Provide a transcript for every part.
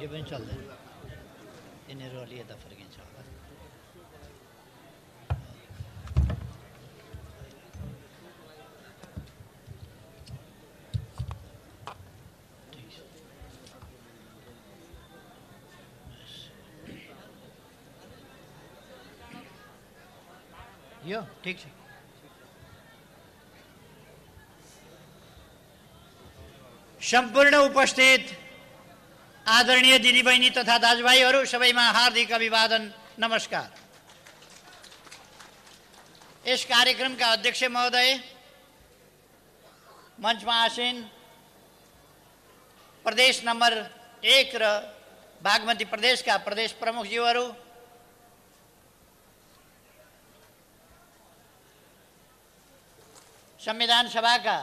केही पनि चल्दैन। यिनीहरू अलि यता फर्किन्छ होला। यो ठिक छ। सम्पूर्ण उपस्थित आदरणीय दिदीबहिनी तथा दाजुभाइहरू सबैमा हार्दिक अभिवादन, नमस्कार। यस कार्यक्रमका अध्यक्ष महोदय, मञ्चमा आसीन प्रदेश नम्बर 1 र बागमती प्रदेशका प्रदेश प्रमुखज्यूहरू, संविधान सभाका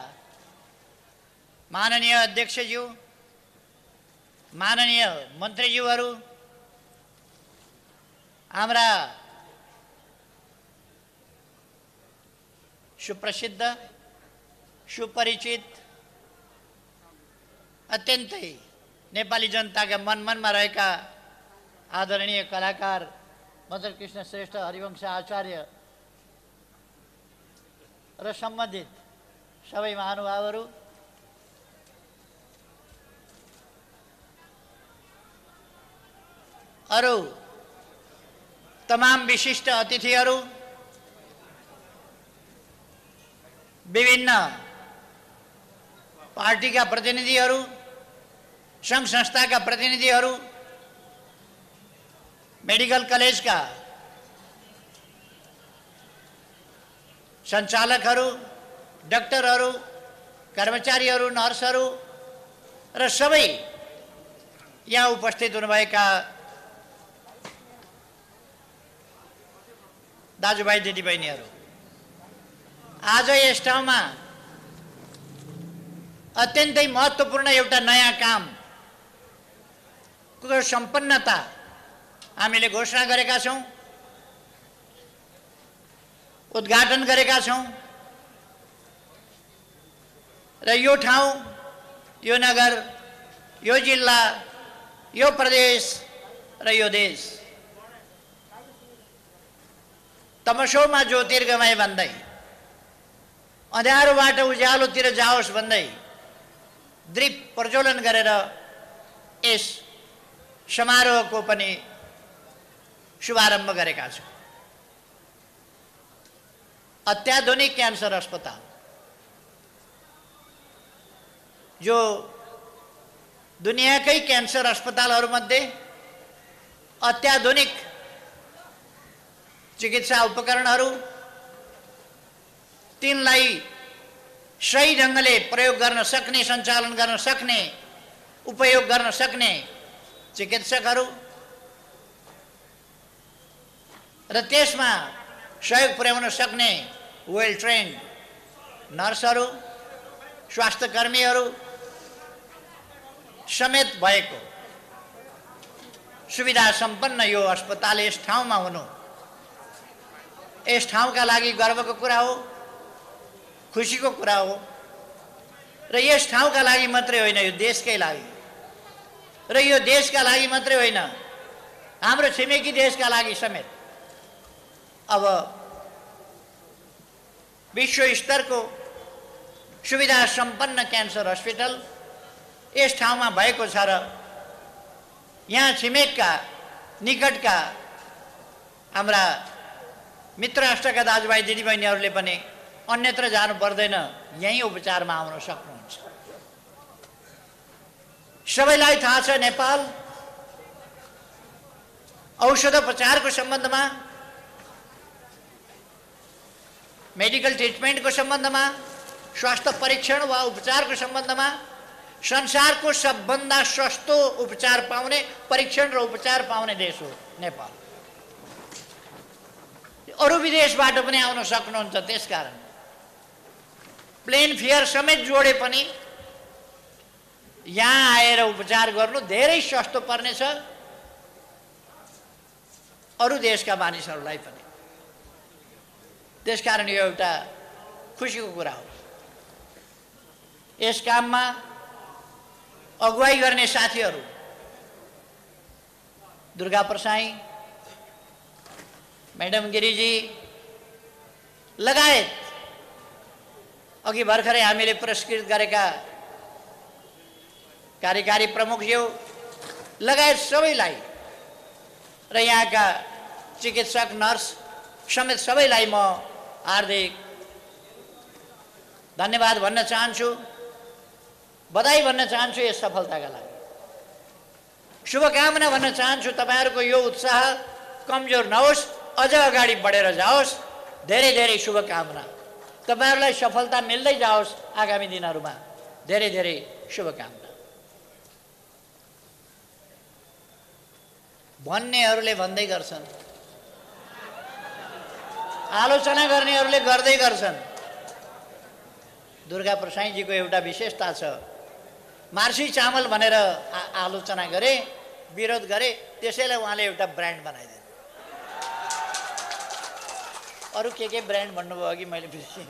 माननीय अध्यक्षज्यू, माननीय मन्त्रीज्यूहरू, हाम्रा सुप्रसिद्ध, सुपरिचित, अत्यन्तै नेपाली जनताका मनमा रहेका आदरणीय कलाकार मदनकृष्ण श्रेष्ठ, हरिवंश आचार्य र सम्बन्धित सबै महानुभावहरू, अरू तमाम विशिष्ट अतिथिहरू, विभिन्न पार्टीका प्रतिनिधिहरू, सङ्घ संस्थाका प्रतिनिधिहरू, मेडिकल कलेजका सञ्चालकहरू, डाक्टरहरू, कर्मचारीहरू, नर्सहरू र सबै यहाँ उपस्थित हुनुभएका दाजुभाइ दिदीबहिनीहरू, आज यस ठाउँमा अत्यन्तै महत्त्वपूर्ण एउटा नयाँ कामको सम्पन्नता हामीले घोषणा गरेका छौँ, उद्घाटन गरेका छौँ र यो ठाउँ, यो नगर, यो जिल्ला, यो प्रदेश र यो देश तमसोमा ज्योतिर्गमय भन्दै, अँध्यारोबाट उज्यालोतिर जाओस् भन्दै दीप प्रज्वलन गरेर यस समारोहको पनि शुभारम्भ गरेका छौँ। अत्याधुनिक क्यान्सर अस्पताल, जो दुनियाकै क्यान्सर अस्पतालहरूमध्ये अत्याधुनिक चिकित्सा उपकरणहरू, तिनलाई सही ढङ्गले प्रयोग गर्न सक्ने, सञ्चालन गर्न सक्ने, उपयोग गर्न सक्ने चिकित्सकहरू र त्यसमा सहयोग पुर्याउन सक्ने वेल ट्रेन्ड नर्सहरू, स्वास्थ्यकर्मीहरू समेत भएको सुविधा सम्पन्न यो अस्पताल यस ठाउँमा हुनु यस ठाउँका लागि गर्वको कुरा हो, खुसीको कुरा हो र यस ठाउँका लागि मात्रै होइन, यो देशकै लागि र यो देशका लागि मात्रै होइन, हाम्रो छिमेकी देशका लागि समेत अब विश्व स्तरको सुविधा सम्पन्न क्यान्सर हस्पिटल यस ठाउँमा भएको छ र यहाँ छिमेकका निकटका हाम्रा मित्र राष्ट्रका दाजुभाइ दिदीबहिनीहरूले पनि अन्यत्र जानु पर्दैन, यही उपचारमा आउन सक्नुहुन्छ। सबैलाई थाहा छ, नेपाल औषधोपचारको सम्बन्धमा, मेडिकल ट्रिटमेन्टको सम्बन्धमा, स्वास्थ्य परीक्षण वा उपचारको सम्बन्धमा संसारको सबभन्दा सस्तो उपचार पाउने, परीक्षण र उपचार पाउने देश हो नेपाल। अरू विदेशबाट पनि आउन सक्नुहुन्छ, त्यसकारण प्लेन फेयर समेत जोडे पनि यहाँ आएर उपचार गर्नु धेरै सस्तो पर्नेछ अरू देशका मानिसहरूलाई पनि। त्यसकारण यो एउटा खुसीको कुरा हो। यस काममा अगुवाई गर्ने साथीहरू दुर्गा प्रसाई, मैडम गिरिजी लगायत अघि भर्खरै हामीले पुरस्कृत गरेका कार्यकारी प्रमुखज्यू लगायत सबैलाई र यहाँका चिकित्सक नर्स समेत सबैलाई म हार्दिक धन्यवाद भन्न चाहन्छु, बधाई भन्न चाहन्छु यस सफलताका लागि। शुभकामना भन्न चाहन्छु, तपाईहरुको यो उत्साह कमजोर नहोस्, अझ अगाडि बढेर जाओस्। धेरै धेरै शुभकामना, तपाईहरुलाई सफलता मिल्दै जाओस् आगामी दिनहरुमा। धेरै धेरै शुभकामना। भन्नेहरूले भन्दै गर्छन्, आलोचना गर्नेहरूले गर्दै गर्छन्। दुर्गा प्रसाईजीको एउटा विशेषता छ, मार्सी चामल भनेर आलोचना गरे, विरोध गरे, त्यसैले उहाँले एउटा ब्रान्ड बनाइदिनु। अरु के ब्रान्ड भन्नुभयो अघि मैले बिर्सेँ।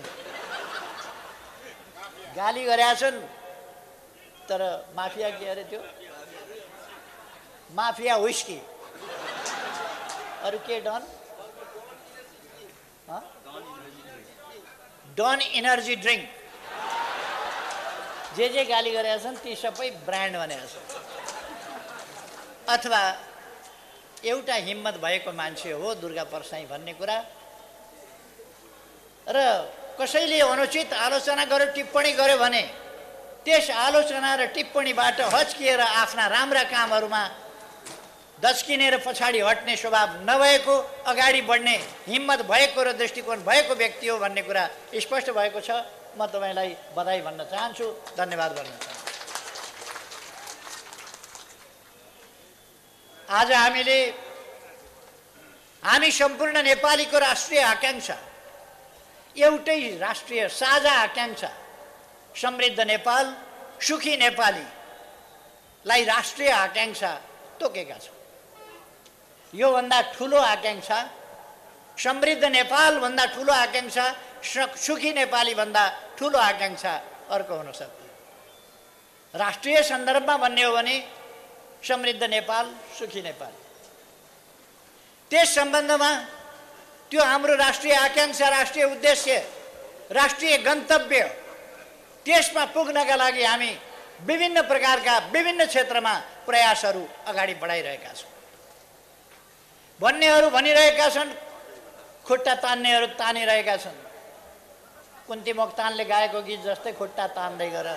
गाली गरेका छन्, तर माफिया के अरे त्यो माफिया व्हिस्की, अरु के डन डन एनर्जी ड्रिंक, जे गाली गरेका छन् ती सबै ब्रान्ड भनेका छन्। अथवा एउटा हिम्मत भएको मान्छे हो दुर्गा प्रसाई भन्ने कुरा, र कसैले अनुचित आलोचना गर्यो, टिप्पणी गर्यो भने त्यस आलोचना र टिप्पणीबाट हच्किएर आफ्ना राम्रा कामहरुमा दस्किने र पछाडि हट्ने स्वभाव नभएको, अगाडि बढ्ने हिम्मत भएको र दृष्टिकोण भएको व्यक्ति हो भन्ने कुरा स्पष्ट भएको छ। म तपाईलाई बधाई भन्न चाहन्छु, धन्यवाद भन्न चाहन्छु। आज हामी सम्पूर्ण नेपालीको राष्ट्रिय आकांक्षा, एउटै राष्ट्रिय साझा आकांक्षा समृद्ध नेपाल, सुखी नेपालीलाई राष्ट्रिय आकांक्षा तोकेका छौँ। यो भन्दा ठूलो आकांक्षा, समृद्ध नेपाल भन्दा ठूलो आकांक्षा, सुखी नेपाली भन्दा ठूलो आकांक्षा अर्को हुन सक्दैन। राष्ट्रिय सन्दर्भमा भन्ने हो भने समृद्ध नेपाल, सुखी नेपाल। त्यस सम्बन्धमा त्यो हाम्रो राष्ट्रिय आकांक्षा, राष्ट्रिय उद्देश्य, राष्ट्रिय गन्तव्य, त्यसमा पुग्नका लागि हामी विभिन्न प्रकारका विभिन्न क्षेत्रमा प्रयासहरू अगाडि बढाइरहेका छौँ। भन्नेहरू भनिरहेका छन्, खुट्टा तान्नेहरू तानिरहेका छन्। कुन्ती मोक्तानले गाएको गीत जस्तै खुट्टा तान्दै गर,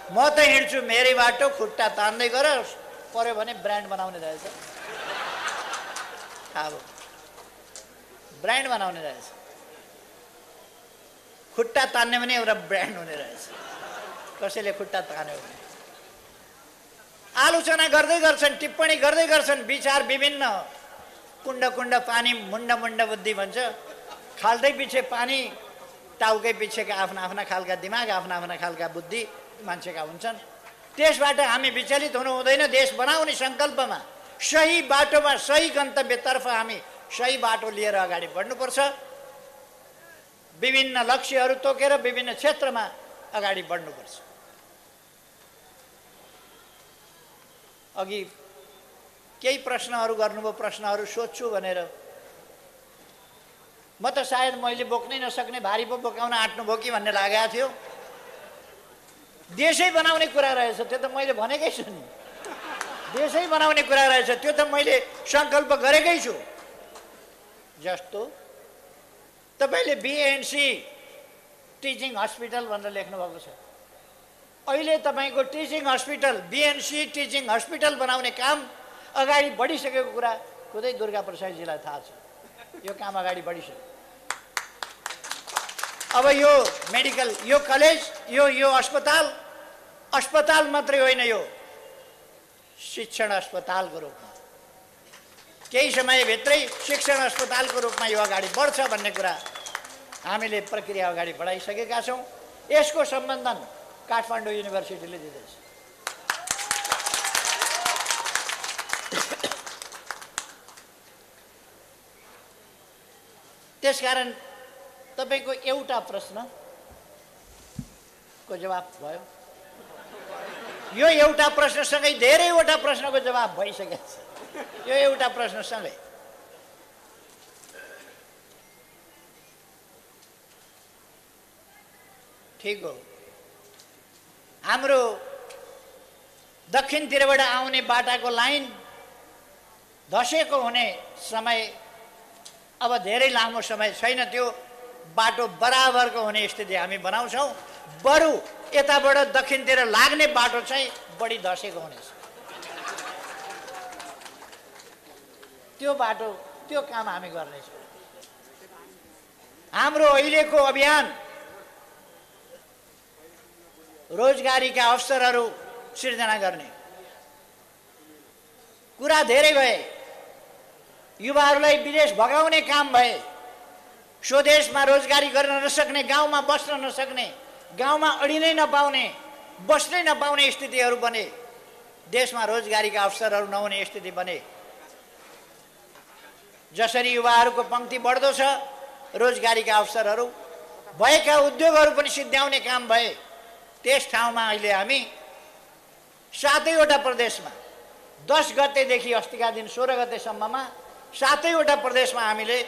म त हिँड्छु मेरै बाटो, खुट्टा तान्दै गर। पर्यो भने ब्रान्ड बनाउने रहेछ, अब ब्रान्ड बनाउने रहेछ। खुट्टा तान्ने पनि एउटा ब्रान्ड हुने रहेछ, कसैले खुट्टा तान्यो भने। आलोचना गर्दै गर्छन्, टिप्पणी गर्दै गर्छन्, विचार विभिन्न, कुण्ड कुण्ड पानी मुण्ड मुण्ड बुद्धि भन्छ। खाल्दै पछि पानी, टाउकै पछिका आफ्ना आफ्ना खालका दिमाग, आफ्ना आफ्ना खालका बुद्धि मान्छेका हुन्छन्। त्यसबाट हामी विचलित हुनु हुँदैन। देश बनाउने सङ्कल्पमा, सही बाटोमा, सही गन्तव्यतर्फ हामी सही बाटो लिएर अगाडि बढ्नुपर्छ। विभिन्न लक्ष्यहरू तोकेर विभिन्न क्षेत्रमा अगाडि बढ्नुपर्छ। अघि केही प्रश्नहरू गर्नुभयो, प्रश्नहरू सोध्छु भनेर। म त सायद मैले बोक्नै नसक्ने भारी पो बोकाउन आँट्नुभयो कि भन्ने लागेको थियो। देशै बनाउने कुरा रहेछ, त्यो त मैले भनेकै छु नि। देशै बनाउने कुरा रहेछ, त्यो त मैले सङ्कल्प गरेकै छु। जस्तो तपाईले बीएनसी टिचिङ हस्पिटल भनेर लेख्नुभएको छ। अहिले तपाईको teaching hospital, BNC teaching hospital बनाउने काम अगाडि बढिसकेको कुरा खुदै दुर्गा प्रसाईजीलाई थाहा छ। यो काम अगाडि बढिसक्यो। अब यो मेडिकल, यो कलेज, यो अस्पताल मात्रै होइन, यो शिक्षण अस्पतालको रूपमा केही समयभित्रै शिक्षण अस्पतालको रूपमा यो अगाडि बढ्छ भन्ने कुरा हामीले प्रक्रिया अगाडि बढाइसकेका छौँ। यसको सम्बन्धन काठमाडौँ युनिभर्सिटीले दिँदैछ। त्यसकारण तपाईको एउटा प्रश्नको जवाफ भयो। यो एउटा प्रश्नसँगै धेरैवटा प्रश्नको जवाब भइसकेको छ। यो एउटा प्रश्नसँगै ठिक हो। हाम्रो दक्षिणतिरबाट आउने बाटाको लाइन धसेको हुने समय अब धेरै लामो समय छैन, त्यो बाटो बराबरको हुने स्थिति हामी बनाउँछौँ। बरु यताबाट दक्षिणतिर लाग्ने बाटो चाहिँ बढी धसेको हुनेछ। त्यो बाटो त्यो काम हामी गर्नेछौँ। हाम्रो अहिलेको अभियान रोजगारीका अवसरहरू सिर्जना गर्ने कुरा धेरै भए, युवाहरूलाई विदेश भगाउने काम भए, स्वदेशमा रोजगारी गर्न नसक्ने, गाउँमा बस्न नसक्ने, गाउँमा अडिनै नपाउने, बस्नै नपाउने स्थितिहरू बने, देशमा रोजगारीका अवसरहरू नहुने स्थिति बने। जसरी युवाहरूको पङ्क्ति बढ्दो छ, रोजगारीका अवसरहरू भएका उद्योगहरू पनि सिद्ध्याउने काम भए। त्यस ठाउँमा अहिले हामी 7वटा प्रदेशमा 10 गतेदेखि अस्तिका दिन 16 गतेसम्ममा 7वटा प्रदेशमा हामीले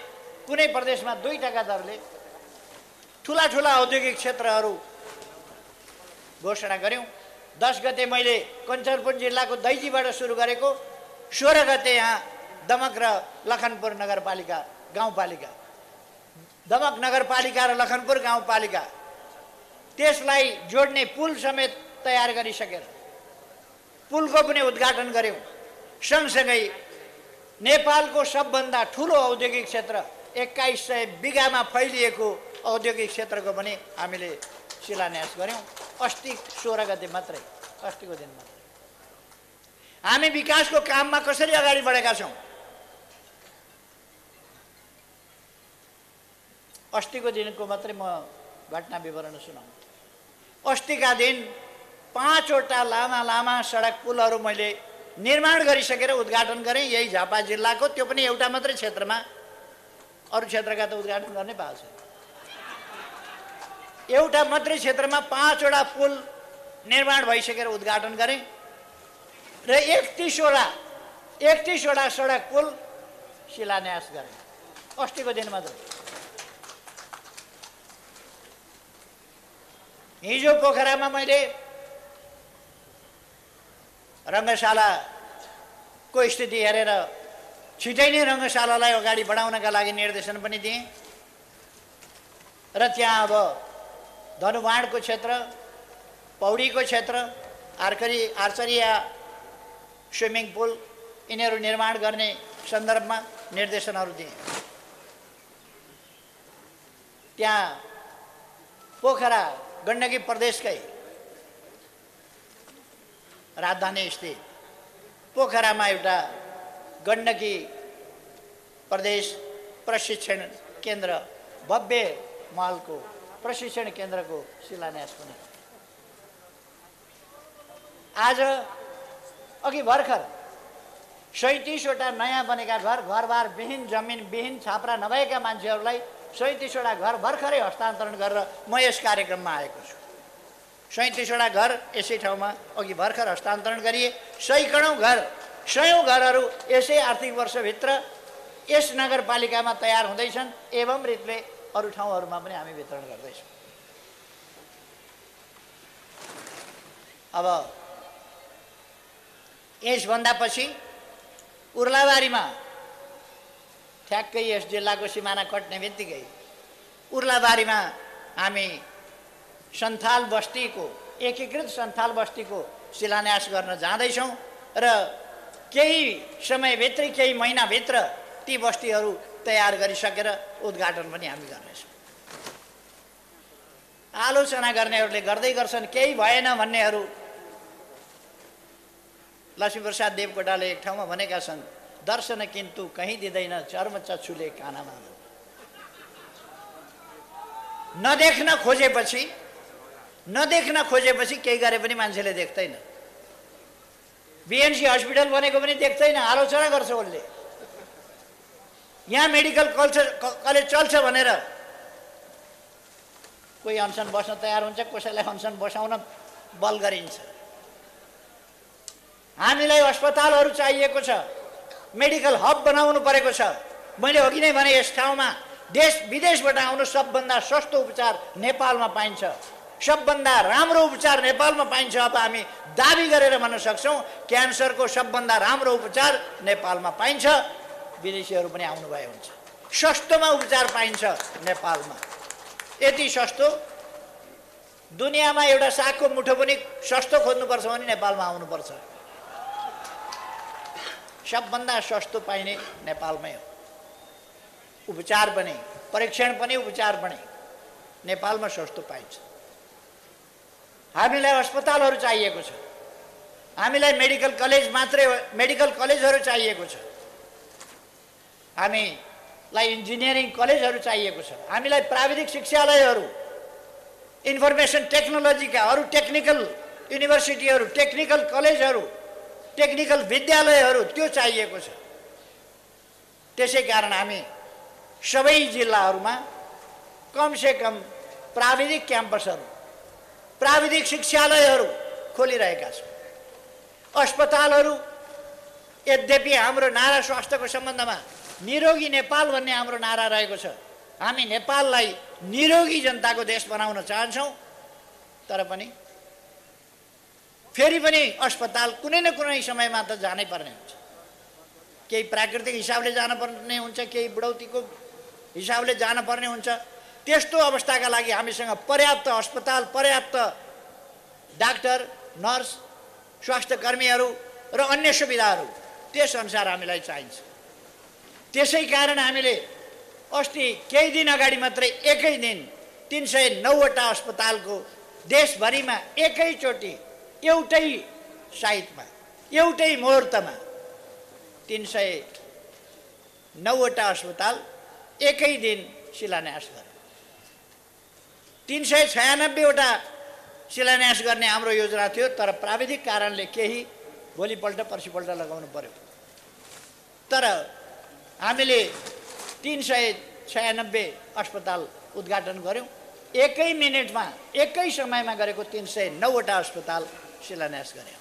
कुनै प्रदेशमा 2% दरले ठुला ठुला औद्योगिक क्षेत्रहरू घोषणा गर्यौं। 10 गते मैले कञ्चनपुर जिल्लाको दैजीबाट सुरु गरेको, 16 गते यहाँ दमक र लखनपुर नगरपालिका गाउँपालिका, दमक नगरपालिका र लखनपुर गाउँपालिका, त्यसलाई जोड्ने पुल समेत तयार गरिसकेर पुलको पनि उद्घाटन गर्यौं। सँगसँगै नेपालको सबभन्दा ठुलो औद्योगिक क्षेत्र 2100 बिघामा फैलिएको औद्योगिक क्षेत्रको पनि हामीले शिलान्यास गर्यौं। अस्ति 16 गते मात्रै, अस्तिको दिन मात्रै। हामी विकासको काममा कसरी अगाडि बढेका छौं? अस्तिको दिनको मात्रै म घटना विवरण सुनाउँ। अस्तिका दिन 5वटा लामा लामा सडक पुलहरू मैले निर्माण गरिसकेर उद्घाटन गरेँ। यही झापा जिल्लाको, त्यो पनि एउटा मात्रै क्षेत्रमा, अरू क्षेत्रका त उद्घाटन गर्ने पाएको छैन। एउटा मात्रै क्षेत्रमा 5वटा पुल निर्माण भइसकेर उद्घाटन गरेँ र 31वटा सडक पुल शिलान्यास गरेँ अस्तिको दिन मात्रै। हिजो पोखरामा मैले रङ्गशालाको स्थिति हेरेर छिटै नै रङ्गशालालाई अगाडि बढाउनका लागि निर्देशन पनि दिएँ र त्यहाँ अब धनुवाणको क्षेत्र, पौडीको क्षेत्र, आर्चरिया स्विमिङ पुल यिनीहरू निर्माण गर्ने सन्दर्भमा निर्देशनहरू दिएँ। त्यहाँ पोखरा गण्डकी प्रदेशकै राजधानी स्थित पोखरामा एउटा गण्डकी प्रदेश प्रशिक्षण केन्द्र, भव्य महलको प्रशिक्षण केन्द्रको शिलान्यास पनि। आज अघि भर्खर 37वटा नयाँ बनेका घरबार विहीन, जमिन विहीन, छाप्रा नभएका मान्छेहरूलाई 37वटा घर भर्खरै हस्तान्तरण गरेर म यस कार्यक्रममा आएको छु। 37वटा घर यसै ठाउँमा अघि भर्खर हस्तान्तरण गरिए। सयौं घरहरू यसै आर्थिक वर्षभित्र यस नगरपालिकामा तयार हुँदैछन्। एवं रीतले अरू ठाउँहरूमा पनि हामी वितरण गर्दैछौँ। अब यसभन्दा पछि उर्लाबारीमा ठ्याक्कै यस जिल्लाको सिमाना कट्ने बित्तिकै उर्लाबारीमा हामी सन्थाल बस्तीको, एकीकृत सन्थाल बस्तीको शिलान्यास गर्न जाँदैछौँ र केही समयभित्रै, केही महिनाभित्र ती बस्तीहरू तयार गरिसकेर उद्घाटन पनि हामी गर्नेछौँ। आलोचना गर्नेहरूले गर्दै गर्छन्, केही भएन भन्नेहरू। लक्ष्मीप्रसाद देवकोटाले एक ठाउँमा भनेका छन्, दर्शन किन्तु कहीँ दिँदैन, चर्म चक्षुले कानामा। नदेख्न खोजेपछि केही गरे पनि मान्छेले देख्दैन। बीएनसी हस्पिटल बनेको पनि देख्दैन, आलोचना गर्छ उसले। यहाँ मेडिकल कलेज चल्छ भनेर कोही अनसन बस्न तयार हुन्छ, कसैलाई अनसन बसाउन बल गरिन्छ। हामीलाई अस्पतालहरू चाहिएको छ, मेडिकल हब बनाउनु परेको छ। मैले अघि नै भने यस ठाउँमा देश विदेशबाट आउनु सबभन्दा सस्तो उपचार नेपालमा पाइन्छ, सबभन्दा राम्रो उपचार नेपालमा पाइन्छ। अब हामी दाबी गरेर भन्न सक्छौँ क्यान्सरको सबभन्दा राम्रो उपचार नेपालमा पाइन्छ। विदेशीहरू पनि आउनुभयो हुन्छ, सस्तोमा उपचार पाइन्छ नेपालमा। यति सस्तो दुनियाँमा एउटा सागको मुठो पनि सस्तो खोज्नुपर्छ भने नेपालमा आउनुपर्छ। सबभन्दा सस्तो पाइने नेपालमै हो। उपचार पनि, परीक्षण पनि, उपचार पनि नेपालमा सस्तो पाइन्छ। हामीलाई अस्पतालहरू चाहिएको छ, हामीलाई मेडिकल कलेज मात्रै, मेडिकल कलेजहरू चाहिएको छ, हामीलाई इन्जिनियरिङ कलेजहरू चाहिएको छ, हामीलाई प्राविधिक शिक्षालयहरू, इन्फर्मेसन टेक्नोलोजीका अरू टेक्निकल युनिभर्सिटीहरू, टेक्निकल कलेजहरू, टेक्निकल विद्यालयहरू त्यो चाहिएको छ। त्यसै कारण हामी सबै जिल्लाहरूमा कमसेकम प्राविधिक क्याम्पसहरू, प्राविधिक शिक्षालयहरू खोलिरहेका छौँ। अस्पतालहरू, यद्यपि हाम्रो नारा स्वास्थ्यको सम्बन्धमा निरोगी नेपाल भन्ने हाम्रो नारा रहेको छ। हामी नेपाललाई निरोगी जनताको देश बनाउन चाहन्छौँ, तर पनि फेरि पनि अस्पताल कुनै न कुनै समयमा त जानै पर्ने हुन्छ। केही प्राकृतिक हिसाबले जानुपर्ने हुन्छ, केही बुढौतीको हिसाबले जानुपर्ने हुन्छ। त्यस्तो अवस्थाका लागि हामीसँग पर्याप्त अस्पताल, पर्याप्त डाक्टर, नर्स, स्वास्थ्य कर्मीहरू र अन्य सुविधाहरू त्यसअनुसार हामीलाई चाहिन्छ। त्यसै कारण हामीले अस्ति केही दिन अगाडि मात्रै एकै दिन 309वटा अस्पतालको देशभरिमा एकैचोटि एउटै साइटमा, एउटै मुहुर्तमा 309वटा अस्पताल एकै दिन शिलान्यास गर्यो। 396वटा शिलान्यास गर्ने हाम्रो योजना थियो, तर प्राविधिक कारणले केही भोलिपल्ट पर्सिपल्ट लगाउनु पर्यो। तर हामीले 396 अस्पताल उद्घाटन गऱ्यौँ। एकै मिनेटमा, एकै समयमा गरेको 309वटा अस्पताल शिलान्यास गऱ्यौँ।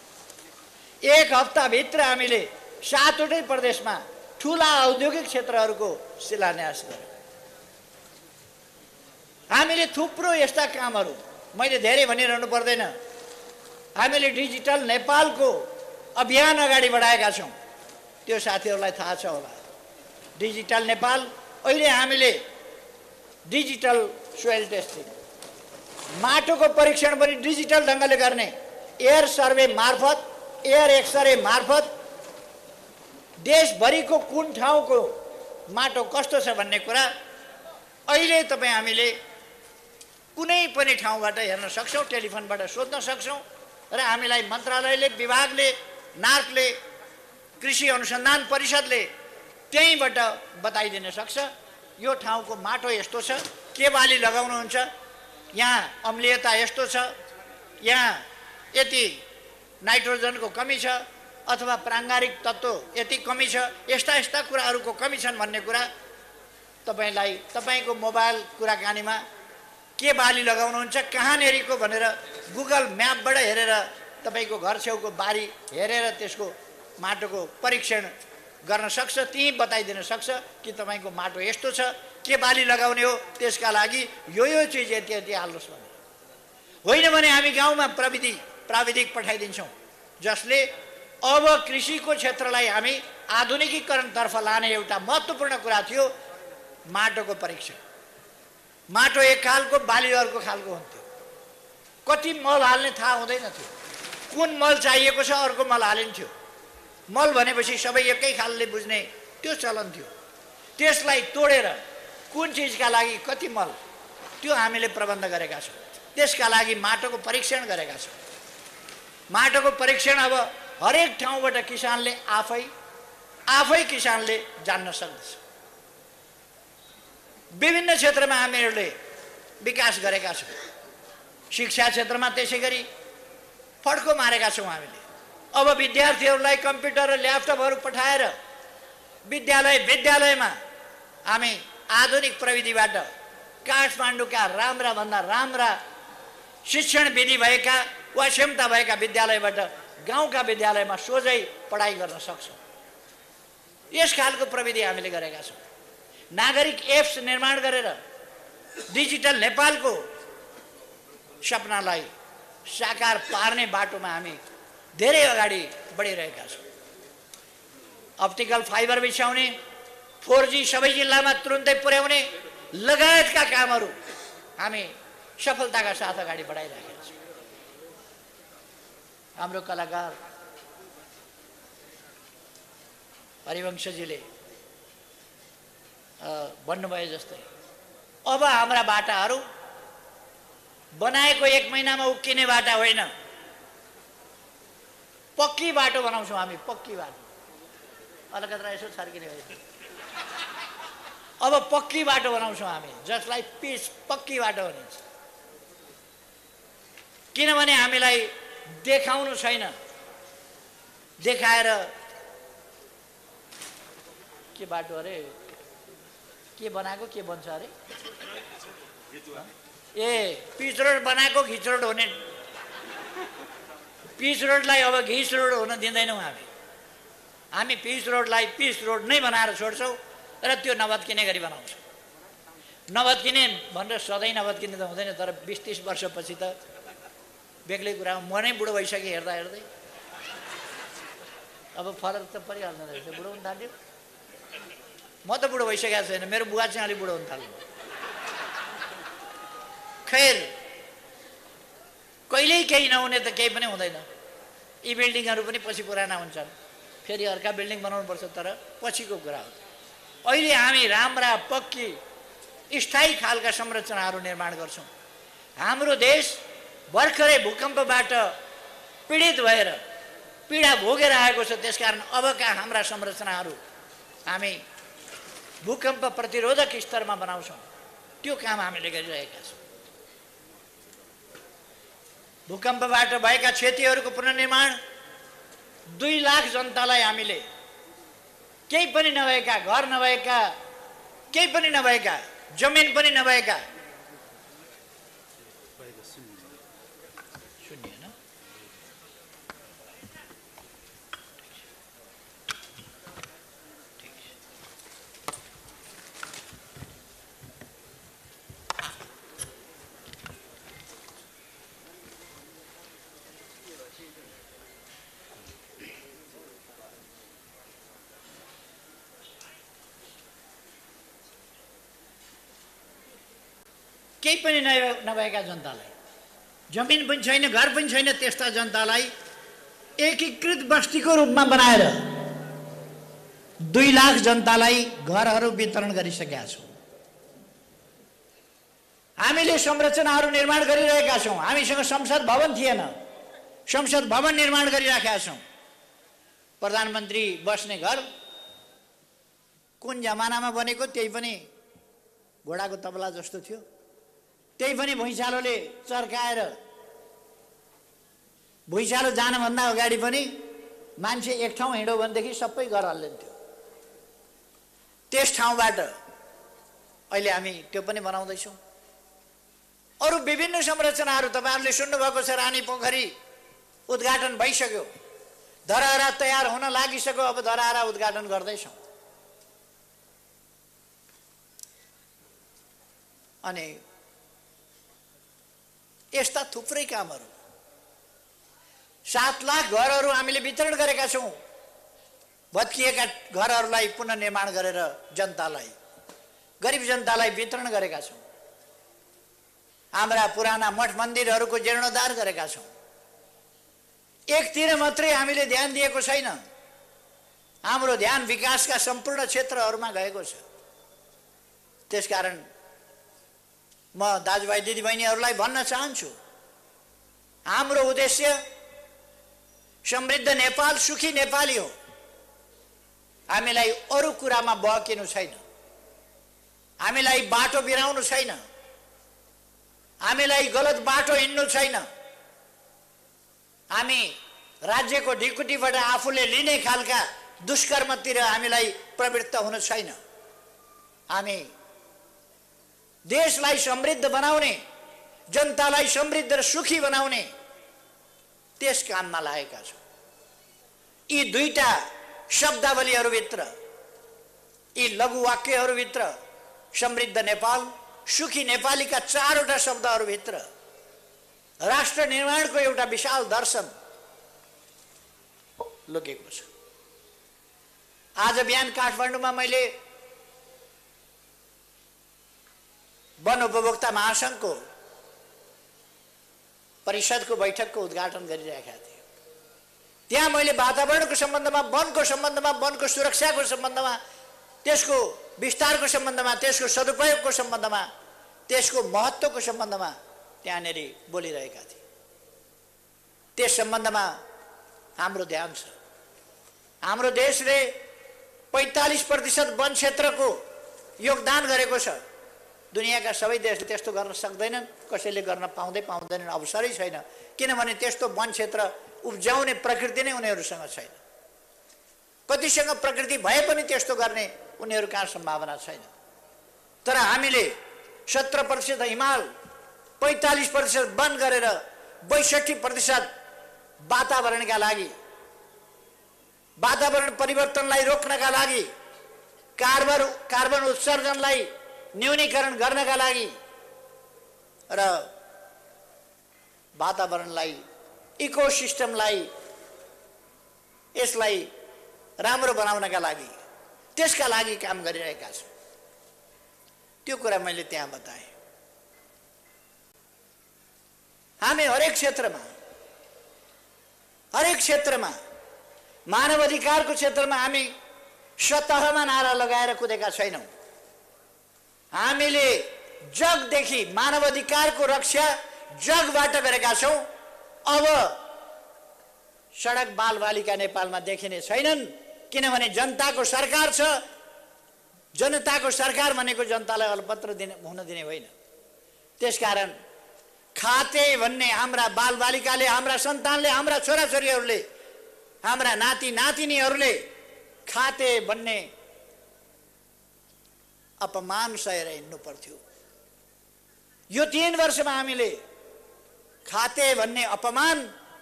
एक हप्ताभित्र हामीले 7वटै प्रदेशमा ठुला औद्योगिक क्षेत्रहरूको शिलान्यास गर्यौँ। हामीले थुप्रो यस्ता कामहरू, मैले धेरै भनिरहनु पर्दैन, हामीले डिजिटल नेपालको अभियान अगाडि बढाएका छौँ। त्यो साथीहरूलाई थाहा छ होला। डिजिटल नेपाल, अहिले हामीले डिजिटल सोइल टेस्टिङ, माटोको परीक्षण पनि डिजिटल ढङ्गले गर्ने, एयर सर्वे मार्फत, एयर एक्सरे मार्फत देशभरिको कुन ठाउँको माटो कस्तो छ भन्ने कुरा अहिले तपाईँ हामीले कुनै पनि ठाउँबाट हेर्न सक्छौँ, टेलिफोनबाट सोध्न सक्छौँ। र हामीलाई मन्त्रालयले, विभागले, नार्कले, कृषि अनुसन्धान परिषदले त्यहीँबाट बताइदिन सक्छ यो ठाउँको माटो यस्तो छ, के बाली लगाउनुहुन्छ, यहाँ अम्लीयता यस्तो छ, यहाँ यति नाइट्रोजनको कमी छ, अथवा प्राङ्गारिक तत्त्व यति कमी छ, यस्ता यस्ता कुराहरूको कमी छन् भन्ने कुरा तपाईँलाई तपाईँको मोबाइल कुराकानीमा के बाली लगाउनुहुन्छ, कहाँनेरिको भनेर गुगल म्यापबाट हेरेर तपाईँको घर छेउको बारी हेरेर त्यसको माटोको परीक्षण गर्न सक्छ। त्यहीँ बताइदिन सक्छ कि तपाईँको माटो यस्तो छ, के बाली लगाउने हो, त्यसका लागि यो चिज यति यति हाल्नुहोस् भनेर। होइन भने हामी गाउँमा प्राविधिक पठाइदिन्छौँ, जसले अब कृषिको क्षेत्रलाई हामी आधुनिकीकरणतर्फ लाने एउटा महत्त्वपूर्ण कुरा थियो माटोको परीक्षण। माटो एक खालको, बाली अर्को खालको हुन्थ्यो। कति मल हाल्ने थाहा हुँदैन थियो, कुन मल चाहिएको छ अर्को मल हालिन्थ्यो। मल भनेपछि सबै एकै खालले बुझ्ने त्यो चलन थियो। त्यसलाई तोडेर कुन चिजका लागि कति मल, त्यो हामीले प्रबन्ध गरेका छौँ। त्यसका लागि माटोको परीक्षण गरेका छौँ। माटोको परीक्षण अब हरेक ठाउँबाट किसानले आफै किसानले जान्न सक्दछ। विभिन्न क्षेत्रमा हामीहरूले विकास गरेका छौँ। शिक्षा क्षेत्रमा त्यसै गरी फड्को मारेका छौँ हामीले। अब विद्यार्थीहरूलाई कम्प्युटर र ल्यापटपहरू पठाएर विद्यालयमा हामी आधुनिक प्रविधिबाट काठमाडौँका राम्रा शिक्षण विधि भएका वा क्षमता भएका विद्यालयबाट गाउँका विद्यालयमा सोझै पढाइ गर्न सक्छौँ। यस खालको प्रविधि हामीले गरेका छौँ। नागरिक एप्स निर्माण गरेर डिजिटल नेपालको सपनालाई साकार पार्ने बाटोमा हामी धेरै अगाडि बढिरहेका छौँ। अप्टिकल फाइबर बिछाउने, 4G सबै जिल्लामा तुरुन्तै पुर्याउने लगायतका कामहरू हामी सफलताका साथ अगाडि बढाइरहेका छौँ। हाम्रो कलाकार हरिवंशजीले भन्नुभयो जस्तै अब हाम्रा बाटाहरू बनाएको 1 महिनामा उक्किने बाटा होइन, पक्की बाटो बनाउँछौँ हामी। पक्की बाटो अलकत्रा यसो छर्किने भयो। अब पक्की बाटो बनाउँछौँ हामी, जसलाई पिच पक्की बाटो भनिन्छ। किनभने हामीलाई देखाउनु छैन, देखाएर के बाटो अरे के बनाएको के बन्छ अरे, पिच रोड बनाएको घिच रोड हुने, पिच रोडलाई अब घिच रोड हुन दिँदैनौँ हामी। हामी पिच रोडलाई पिच रोड नै बनाएर छोड्छौँ र त्यो नभत्किने गरी बनाउँछौँ। नभत्किने भनेर सधैँ नभत्किने त हुँदैन, तर 20-30 वर्षपछि त बेग्लै कुरा हो। म नै बुढो भइसकेँ हेर्दा हेर्दै, अब फरक त परिहाल्दैन रहेछ। बुढो हुन थाल्यो, म त बुढो भइसकेको छैन, मेरो बुवा चाहिँ अलिक बुढो हुन थाल्यो। खैर कहिल्यै केही नहुने त केही पनि हुँदैन। यी बिल्डिङहरू पनि पछि पुराना हुन्छन्, फेरि अर्का बिल्डिङ बनाउनुपर्छ, तर पछिको कुरा हो। अहिले हामी राम्रा पक्की स्थायी खालका संरचनाहरू निर्माण गर्छौँ। हाम्रो देश भर्खरै भूकम्पबाट पीडित भएर पीडा भोगेर आएको छ। त्यसकारण अबका हाम्रा संरचनाहरू हामी भूकम्प प्रतिरोधक स्तरमा बनाउँछौँ। त्यो काम हामीले गरिरहेका छौँ। भूकम्पबाट भएका क्षतिहरूको पुनर्निर्माण, 2 लाख जनतालाई हामीले केही पनि नभएका, घर नभएका, केही पनि नभएका, जमिन पनि नभएका, केही पनि नभएका जनतालाई, जमिन पनि छैन, घर पनि छैन, त्यस्ता जनतालाई एकीकृत बस्तीको रूपमा बनाएर 2 लाख जनतालाई घरहरू वितरण गरिसकेका छौँ। हामीले संरचनाहरू निर्माण गरिरहेका छौँ। हामीसँग संसद भवन थिएन, संसद भवन निर्माण गरिराखेका छौँ। प्रधानमन्त्री बस्ने घर कुन जमानामा बनेको, त्यही पनि घोडाको तबला जस्तो थियो। त्यही पनि भुइँचालोले चर्काएर, भुइँचालो जानभन्दा अगाडि पनि मान्छे एक ठाउँ हिँड्यो भनेदेखि सबै घर हल्लिन्थ्यो। त्यस ठाउँबाट अहिले हामी त्यो पनि बनाउँदैछौँ। अरू विभिन्न संरचनाहरू तपाईँहरूले सुन्नुभएको छ। रानी पोखरी उद्घाटन भइसक्यो, धरहरा तयार हुन लागिसक्यो, अब धरहरा उद्घाटन गर्दैछौँ। अनि यस्ता थुप्रै कामहरू, 7 लाख घरहरू हामीले वितरण गरेका छौँ। भत्किएका घरहरूलाई पुनर्निर्माण गरेर जनतालाई, गरिब जनतालाई वितरण गरेका छौँ। हाम्रा पुराना मठ मन्दिरहरूको जीर्णोद्धार गरेका छौँ। एकतिर मात्रै हामीले ध्यान दिएको छैन, हाम्रो ध्यान विकासका सम्पूर्ण क्षेत्रहरूमा गएको छ। त्यसकारण म दाजुभाइ दिदीबहिनीहरूलाई भन्न चाहन्छु, हाम्रो उद्देश्य समृद्ध नेपाल, सुखी नेपाली हो। हामीलाई अरू कुरामा बहकिनु छैन, हामीलाई बाटो बिराउनु छैन, हामीलाई गलत बाटो हिँड्नु छैन। हामी राज्यको ढिकुटीबाट आफूले लिने खालका दुष्कर्मतिर हामीलाई प्रवृत्त हुनु छैन। हामी देशलाई समृद्ध बनाउने, जनतालाई समृद्ध र सुखी बनाउने त्यस काममा लागेका छौँ। यी दुईटा शब्दावलीहरूभित्र, यी लघु वाक्यहरूभित्र समृद्ध नेपाल, सुखी नेपालीका चारवटा शब्दहरूभित्र राष्ट्र निर्माणको एउटा विशाल दर्शन लुकेको छ। आज बिहान काठमाडौँमा मैले वन उपभोक्ता महासंघको परिषदको बैठकको उद्घाटन गरिरहेका थिए। त्यहाँ मैले वातावरणको सम्बन्धमा, वनको सम्बन्धमा, वनको सुरक्षाको सम्बन्धमा, त्यसको विस्तारको सम्बन्धमा, त्यसको सदुपयोगको सम्बन्धमा, त्यसको महत्त्वको सम्बन्धमा त्यहाँनेर बोलिरहेका थिए। त्यस सम्बन्धमा हाम्रो ध्यान छ। हाम्रो देशले 45% वन क्षेत्रको योगदान गरेको छ। दुनियाँका सबै देशले त्यस्तो गर्न सक्दैनन्, कसैले गर्न पाउँदैनन्, अवसरै छैन। किनभने त्यस्तो वन क्षेत्र उब्जाउने प्रकृति नै उनीहरूसँग छैन। कतिसँग प्रकृति भए पनि त्यस्तो गर्ने उनीहरू कहाँ सम्भावना छैन। तर हामीले 17% हिमाल, 45% वन गरेर 62% वातावरणका लागि, वातावरण परिवर्तनलाई रोक्नका लागि, कार्बन उत्सर्जनलाई न्यूनीकरण गर्नका लागि र वातावरणलाई, इकोसिस्टमलाई, यसलाई राम्रो बनाउनका लागि, त्यसका लागि काम गरिरहेका छौँ। त्यो कुरा मैले त्यहाँ बताएँ। हामी हरेक क्षेत्रमा मानव अधिकारको क्षेत्रमा हामी सतहमा नारा लगाएर कुदेका छैनौँ। हामीले जगदेखि मानव अधिकारको रक्षा जगबाट गरेका छौँ। अब सडक बालबालिका नेपालमा देखिने छैनन्, किनभने जनताको सरकार छ। जनताको सरकार भनेको जनतालाई अलपत्र हुन दिने होइन। त्यसकारण खाते भन्ने हाम्रा बालबालिकाले, हाम्रा सन्तानले, हाम्रा छोराछोरीहरूले, हाम्रा नाति नातिनीहरूले खाते भन्ने अपमान सहेर हिँड्नु पर्थ्यो। यो 3 वर्षमा हामीले खाते भन्ने अपमान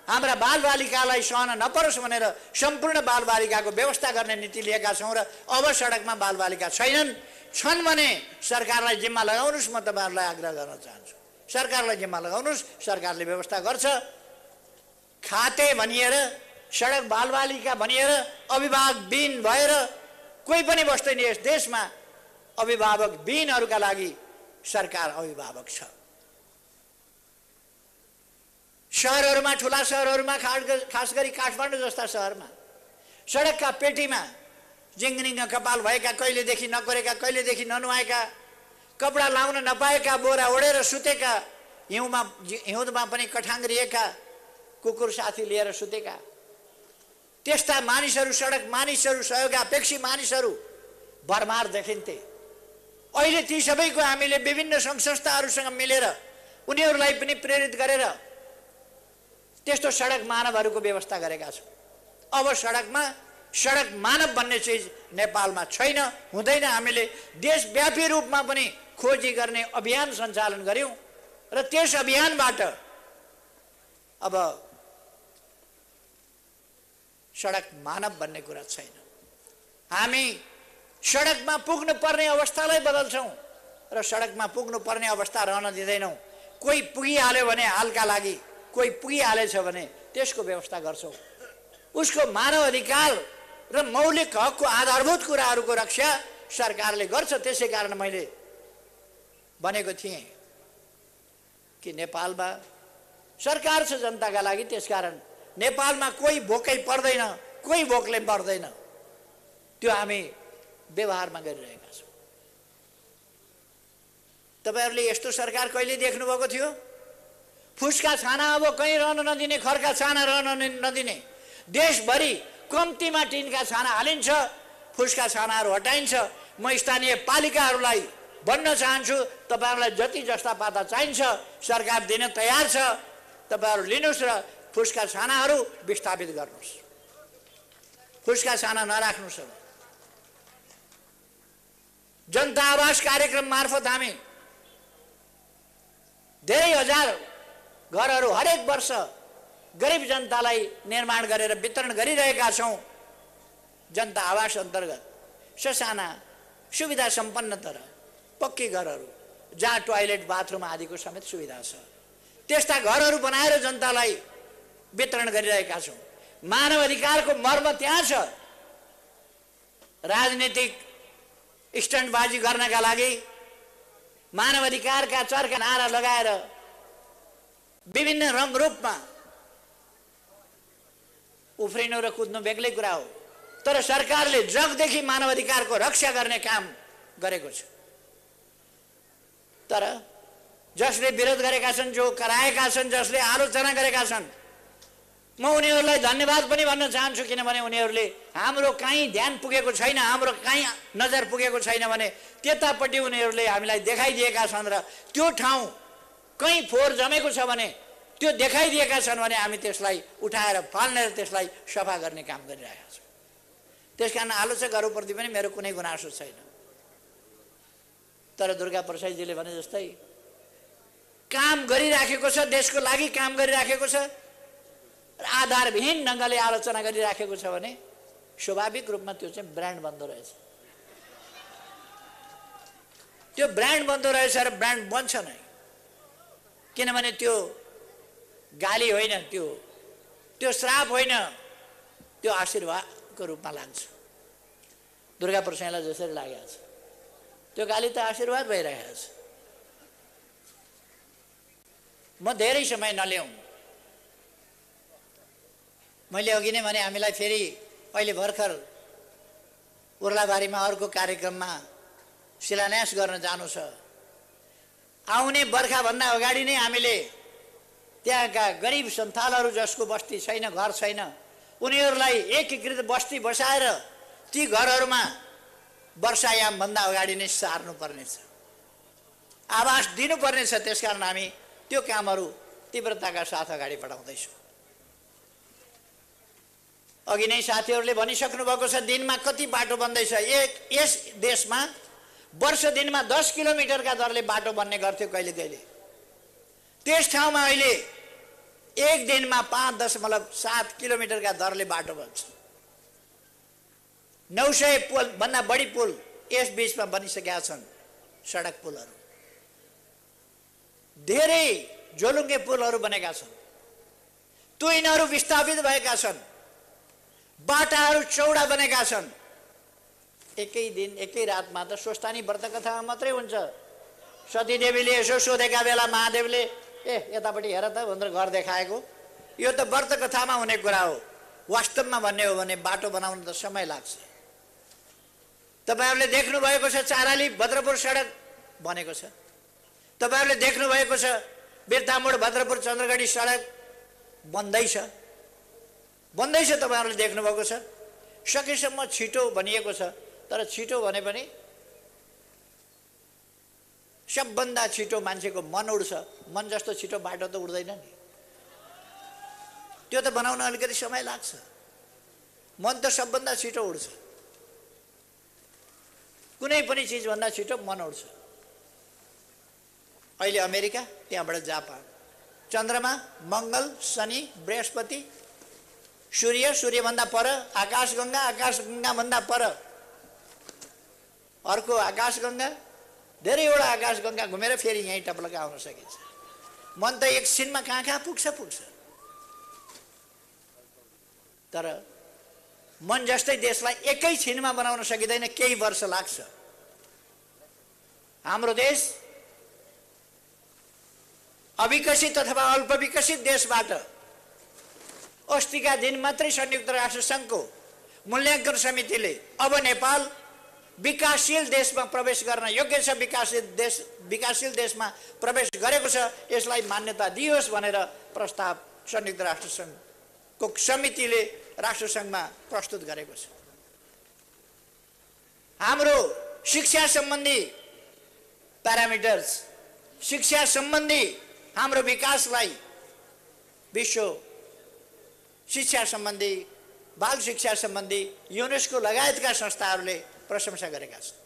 हाम्रा बालबालिकालाई सहन नपरोस् भनेर सम्पूर्ण बालबालिकाको व्यवस्था गर्ने नीति लिएका छौँ। र अब सडकमा बालबालिका छैनन्। छन् भने सरकारलाई जिम्मा लगाउनुहोस्। म तपाईँहरूलाई आग्रह गर्न चाहन्छु, सरकारलाई जिम्मा लगाउनुहोस्। सरकारले व्यवस्था गर्छ। खाते भनिएर, सडक बालबालिका भनिएर अभिभावकविहीन भएर कोही पनि बस्दैन यस देशमा। अभिभावकविहीनहरूका लागि सरकार अभिभावक छ। शहरहरूमा, ठुला शहरहरूमा, खास गरी काठमाडौँ जस्ता शहरमा सडकका पेटीमा जिङ्गिङ कपाल भएका, कहिलेदेखि नकोरेका, कहिलेदेखि ननुहाएका, कपडा लाउन नपाएका, बोरा ओढेर सुतेका, हिउँदमा पनि कठाङ्ग्रिएका, कुकुर साथी लिएर सुतेका, त्यस्ता मानिसहरू, सडक मानिसहरू, सहयोगापेक्षी मानिसहरू भरमार देखिन्थे। अहिले ती सबैको हामीले विभिन्न सङ्घ संस्थाहरूसँग मिलेर उनीहरूलाई पनि प्रेरित गरेर त्यस्तो सडक मानवहरूको व्यवस्था गरेका छौँ। अब सडकमा सडक मानव भन्ने चिज नेपालमा छैन, हुँदैन। हामीले देशव्यापी रूपमा पनि खोजी गर्ने अभियान सञ्चालन गर्यौँ र त्यस अभियानबाट अब सडक मानव भन्ने कुरा छैन। हामी सडकमा पुग्नु पर्ने अवस्थालाई बदल्छौँ र सडकमा पुग्नु पर्ने अवस्था रहन दिँदैनौँ। कोही पुगिहाल्यो भने हालका लागि, कोही पुगिहालेछ भने त्यसको व्यवस्था गर्छौँ। उसको मानव अधिकार र मौलिक हकको आधारभूत कुराहरूको रक्षा सरकारले गर्छ। त्यसै कारण मैले भनेको थिएँ कि नेपालमा सरकार छ जनताका लागि। त्यसकारण नेपालमा कोही भोकै पर्दैन, कोही भोकले मर्दैन। त्यो हामी व्यवहारमा गरिरहेका छौँ। तपाईँहरूले यस्तो सरकार कहिले देख्नुभएको थियो? फुसका छाना अब कहीँ रहन नदिने, खरका छाना रहन नदिने, देशभरि कम्तीमा टिनका छाना हालिन्छ, फुसका छानाहरू हटाइन्छ। म स्थानीय पालिकाहरूलाई भन्न चाहन्छु, तपाईँहरूलाई जति जस्ता पाता चाहिन्छ सरकार दिन तयार छ। तपाईँहरू लिनुहोस् र फुसका छानाहरू विस्थापित गर्नुहोस्। फुसका छाना नराख्नुहोस्। जनता आवास कार्यक्रम मार्फत हामी धेरै हजार घरहरू हरेक वर्ष गरिब जनतालाई निर्माण गरेर वितरण गरिरहेका छौँ। जनता आवास अन्तर्गत ससाना सुविधा सम्पन्न तर पक्की घरहरू जहाँ टोयलेट बाथरुम आदिको समेत सुविधा छ, त्यस्ता घरहरू बनाएर जनतालाई वितरण गरिरहेका छौँ। मानव अधिकारको मर्म त्यहाँ छ। राजनीतिक स्टन्टबाजी गर्नका लागि मानव अधिकारका चर्का नारा लगाएर विभिन्न रङरूपमा उफ्रिनु र कुद्नु बेग्लै कुरा हो, तर सरकारले जगदेखि मानव अधिकारको रक्षा गर्ने काम गरेको छ। तर जसले विरोध गरेका छन्, जो कराएका छन्, जसले आलोचना गरेका छन्, म उनीहरूलाई धन्यवाद पनि भन्न चाहन्छु, किनभने उनीहरूले हाम्रो कहीँ ध्यान पुगेको छैन, हाम्रो कहीँ नजर पुगेको छैन भने त्यतापट्टि उनीहरूले हामीलाई देखाइदिएका छन् र त्यो ठाउँ कहीँ फोहोर जमेको छ भने त्यो देखाइदिएका छन् भने हामी त्यसलाई उठाएर फाल्ने र त्यसलाई सफा गर्ने काम गरिरहेका छौँ। त्यसकारण आलोचकहरूप्रति पनि मेरो कुनै गुनासो छैन। तर दुर्गा प्रसाईजीले भने जस्तै काम गरिराखेको छ, देशको लागि काम गरिराखेको छ र आधारविहीन ढङ्गले आलोचना गरिराखेको छ भने स्वाभाविक रूपमा त्यो चाहिँ ब्रान्ड बन्दो रहेछ। त्यो ब्रान्ड बन्दो रहेछ र ब्रान्ड बन्छ नै, किनभने त्यो गाली होइन, त्यो श्राप होइन, त्यो आशीर्वादको रूपमा लाग्छ। दुर्गा प्रसाईलाई जसरी लागेको छ त्यो गाली त आशीर्वाद भइरहेको छ। म धेरै समय नल्याउँ, मैले अघि नै भने हामीलाई फेरि अहिले भर्खर उर्लाबारीमा अर्को कार्यक्रममा शिलान्यास गर्न जानु छ। आउने बर्खाभन्दा अगाडि नै हामीले त्यहाँका गरिब सन्थालहरू जसको बस्ती छैन, घर छैन, उनीहरूलाई एकीकृत बस्ती बसाएर ती घरहरूमा वर्षायामभन्दा अगाडि नै सार्नुपर्नेछ, आवास दिनुपर्नेछ। त्यसकारण हामी त्यो कामहरू तीव्रताका साथ अगाडि बढाउँदैछौँ। अघि नै साथीहरूले भनिसक्नु भएको छ दिनमा कति बाटो बन्दैछ। यस देशमा वर्ष दिनमा 10 किलोमिटरका दरले बाटो बन्ने गर्थ्यो कहिले कहिले, त्यस ठाउँमा अहिले एक दिनमा 5.7 किलोमिटरका दरले बाटो बन्छ। 900 पुल भन्दा बढी पुल यस बीचमा बनिसकेका छन्। सडक पुलहरू धेरै झोलुङ्गे पुलहरू बनेका छन्, तुइनहरू विस्थापित भएका छन्, बाटाहरू चौडा बनेका छन्। एकै दिन एकै रातमा त स्वस्थानी व्रत कथामा मात्रै हुन्छ। सतीदेवीले यसो सोधेका बेला महादेवले यतापट्टि हेर त भनेर घर देखाएको, यो त व्रत कथामा हुने कुरा हो। वास्तवमा भन्ने हो भने बाटो बनाउन त समय लाग्छ। तपाईहरुले देख्नु भएको छ चाराली भद्रपुर सडक बनेको छ, तपाईहरुले देख्नु भएको छ बिरतामोड भद्रपुर चन्द्रगढी सडक बन्दैछ, तपाईहरुले देख्नु भएको छ। सकेसम्म छिटो भनिएको छ, तर छिटो भने पनि सबभन्दा छिटो मान्छेको मन उड्छ। मन जस्तो छिटो बाटो त उड्दैन नि, त्यो त बनाउन अलिकति समय लाग्छ। मन त सबभन्दा छिटो उड्छ, कुनै पनि चीज भन्दा छिटो मन उड्छ। अहिले अमेरिका, त्यहाँबाट जापान, चन्द्रमा, मंगल, शनि, बृहस्पति, सूर्यभन्दा पर, आकाशगंगा भन्दा पर अर्को आकाशगंगा, धेरैवटा आकाशगंगा घुमेर फेरि यहीँ टपलक आउन सकिन्छ। मन त एकछिनमा कहाँ पुग्छ। तर मन जस्तै देशलाई एकै छिनमा बनाउन सकिँदैन, केही वर्ष लाग्छ। हाम्रो देश अविकसित अथवा अल्प विकसित देशबाट अस्तिका दिन मात्रै संयुक्त राष्ट्र संघको मूल्याङ्कन समितिले अब नेपाल विकासशील देशमा प्रवेश गर्न योग्य छ, विकासशील देशमा प्रवेश गरेको छ, यसलाई मान्यता दियोस् भनेर प्रस्ताव संयुक्त राष्ट्र संघको समितिले राष्ट्रसङ्घमा प्रस्तुत गरेको छ। हाम्रो शिक्षा सम्बन्धी प्यारामिटर्स, शिक्षा सम्बन्धी हाम्रो विकासलाई विश्व शिक्षा सम्बन्धी, बाल शिक्षा सम्बन्धी युनेस्को लगायतका संस्थाहरूले प्रशंसा गरेका छन्।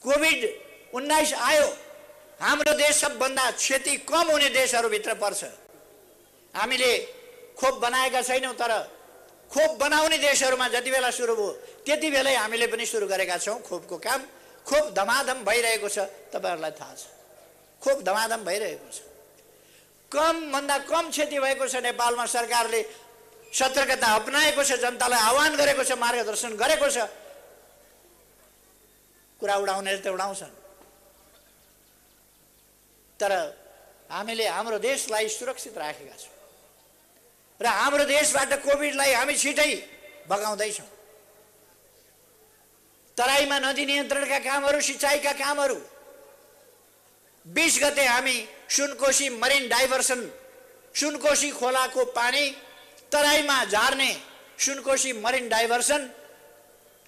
कोभिड-19 आयो, हाम्रो देश सबभन्दा क्षति कम हुने देशहरूभित्र पर्छ। हामीले खोप बनाएका छैनौँ, तर खोप बनाउने देशहरूमा जति बेला सुरु भयो त्यति बेलै हामीले पनि सुरु गरेका छौँ खोपको काम। खोप धमाधम भइरहेको छ, तपाईँहरूलाई थाहा छ, खोप धमाधम भइरहेको छ। कमभन्दा कम क्षति भएको छ नेपालमा। सरकारले सतर्कता अपनाएको छ, जनतालाई आह्वान गरेको छ, मार्गदर्शन गरेको छ। कुरा उडाउनेले त उडाउँछन्, तर हामीले हाम्रो देशलाई सुरक्षित राखेका छौँ र हाम्रो देशबाट कोभिडलाई हामी छिटै भगाउँदैछौँ। तराईमा नदी नियन्त्रणका कामहरू, सिँचाइका कामहरू, 20 गते हामी सुनकोशी मरिन डाइभर्सन, सुनकोशी खोलाको पानी तराईमा झार्ने सुनकोशी मरिन डाइभर्सन,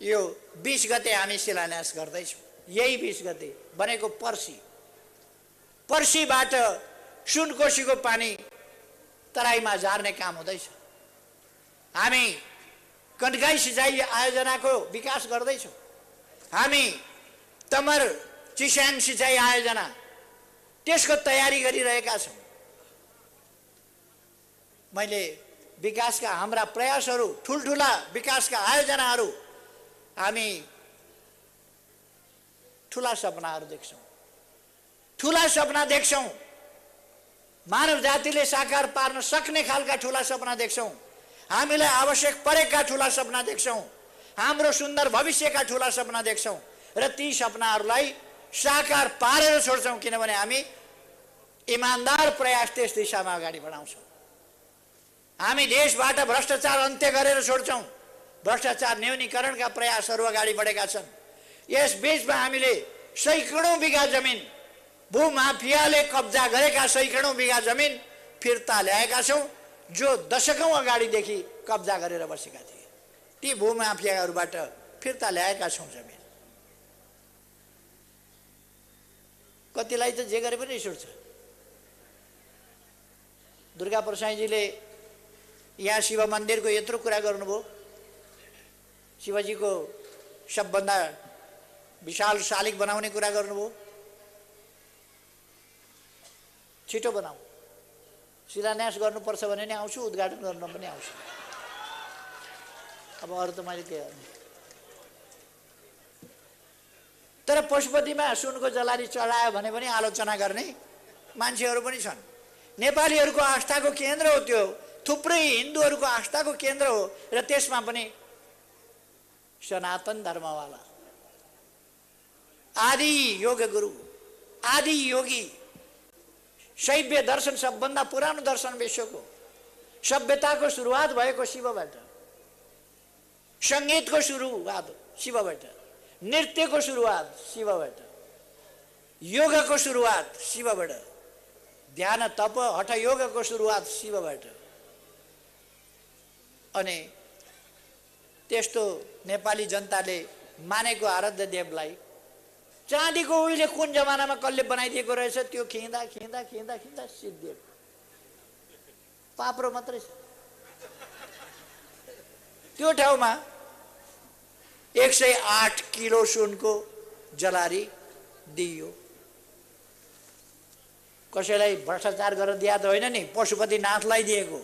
यो 20 गते हामी शिलान्यास गर्दैछौँ। यही 20 गते भनेको पर्सीबाट सुनकोशीको पानी तराईमा झार्ने काम हुँदैछ। हामी कन्काई सिँचाइ आयोजनाको विकास गर्दैछौँ। हामी तमर चिस्याङ सिँचाइ आयोजना, त्यसको तयारी गरिरहेका छौँ। मैले विकासका हाम्रा प्रयासहरू, ठुल्ठुला विकासका आयोजनाहरू, हामी ठुला सपनाहरू देख्छौँ, ठुला सपना देख्छौँ। मानव जातिले साकार पार्न सक्ने खालका ठुला सपना देख्छौँ। हामीलाई आवश्यक परेका ठुला सपना देख्छौँ। हाम्रो सुन्दर भविष्यका ठुला सपना देख्छौँ र ती सपनाहरूलाई साकार पारेर छोड्छौँ, किनभने हामी इमान्दार प्रयास त्यस दिशामा अगाडि बढाउँछौँ। हामी देशबाट भ्रष्टाचार अन्त्य गरेर छोड्छौँ। भ्रष्टाचार न्यूनीकरणका प्रयासहरू अगाडि बढेका छन्। यस बीचमा हामीले सैकडौँ बिघा जमिन, भूमाफियाले कब्जा गरेका सैकडौँ बिघा जमिन फिर्ता ल्याएका छौँ, जो दशकौँ अगाडिदेखि कब्जा गरेर बसेका थिए। ती भूमाफियाहरूबाट फिर्ता ल्याएका छौँ जमिन। कतिलाई त जे गरे पनि रिस उठ्छ। दुर्गा प्रसाईजीले यहाँ शिव मन्दिरको यत्रो कुरा गर्नुभयो। शिवजीको सबभन्दा विशाल शालिग बनाउने कुरा गर्नुभयो। छिटो बनाऊ, शिलान्यास गर्नुपर्छ भने नि आउँछु, उद्घाटन गर्न पनि आउँछु। अब अरू त मैले के गर्नु। तर पशुपतिमा सुनको जलारी चढायो भने पनि आलोचना गर्ने मान्छेहरू पनि छन्। नेपालीहरूको आस्थाको केन्द्र हो त्यो, थुप्रै हिन्दूहरूको आस्थाको केन्द्र हो र त्यसमा पनि सनातन धर्मवाला, आदि योग गुरु, आदि योगी, शैव्य दर्शन सबभन्दा पुरानो दर्शन विश्वको, सभ्यताको सुरुवात भएको शिवबाट, सङ्गीतको सुरुवात शिवबाट, नृत्यको सुरुवात शिवबाट, योगको सुरुवात शिवबाट, ध्यान तप हठ योगको सुरुवात शिवबाट। अनि त्यस्तो नेपाली जनताले मानेको आराध्य देवलाई चाँदीको उहिले कुन जमानामा कसले बनाइदिएको रहेछ, त्यो खिँदा खिँदा खिँदा खिँदा सिद्धियो। पाप्रो मात्रै छ। त्यो ठाउँमा 108 किलो सुनको जलारी दिइयो। कसैलाई भ्रष्टाचार गरेर दिया त होइन नि, पशुपतिनाथलाई दिएको।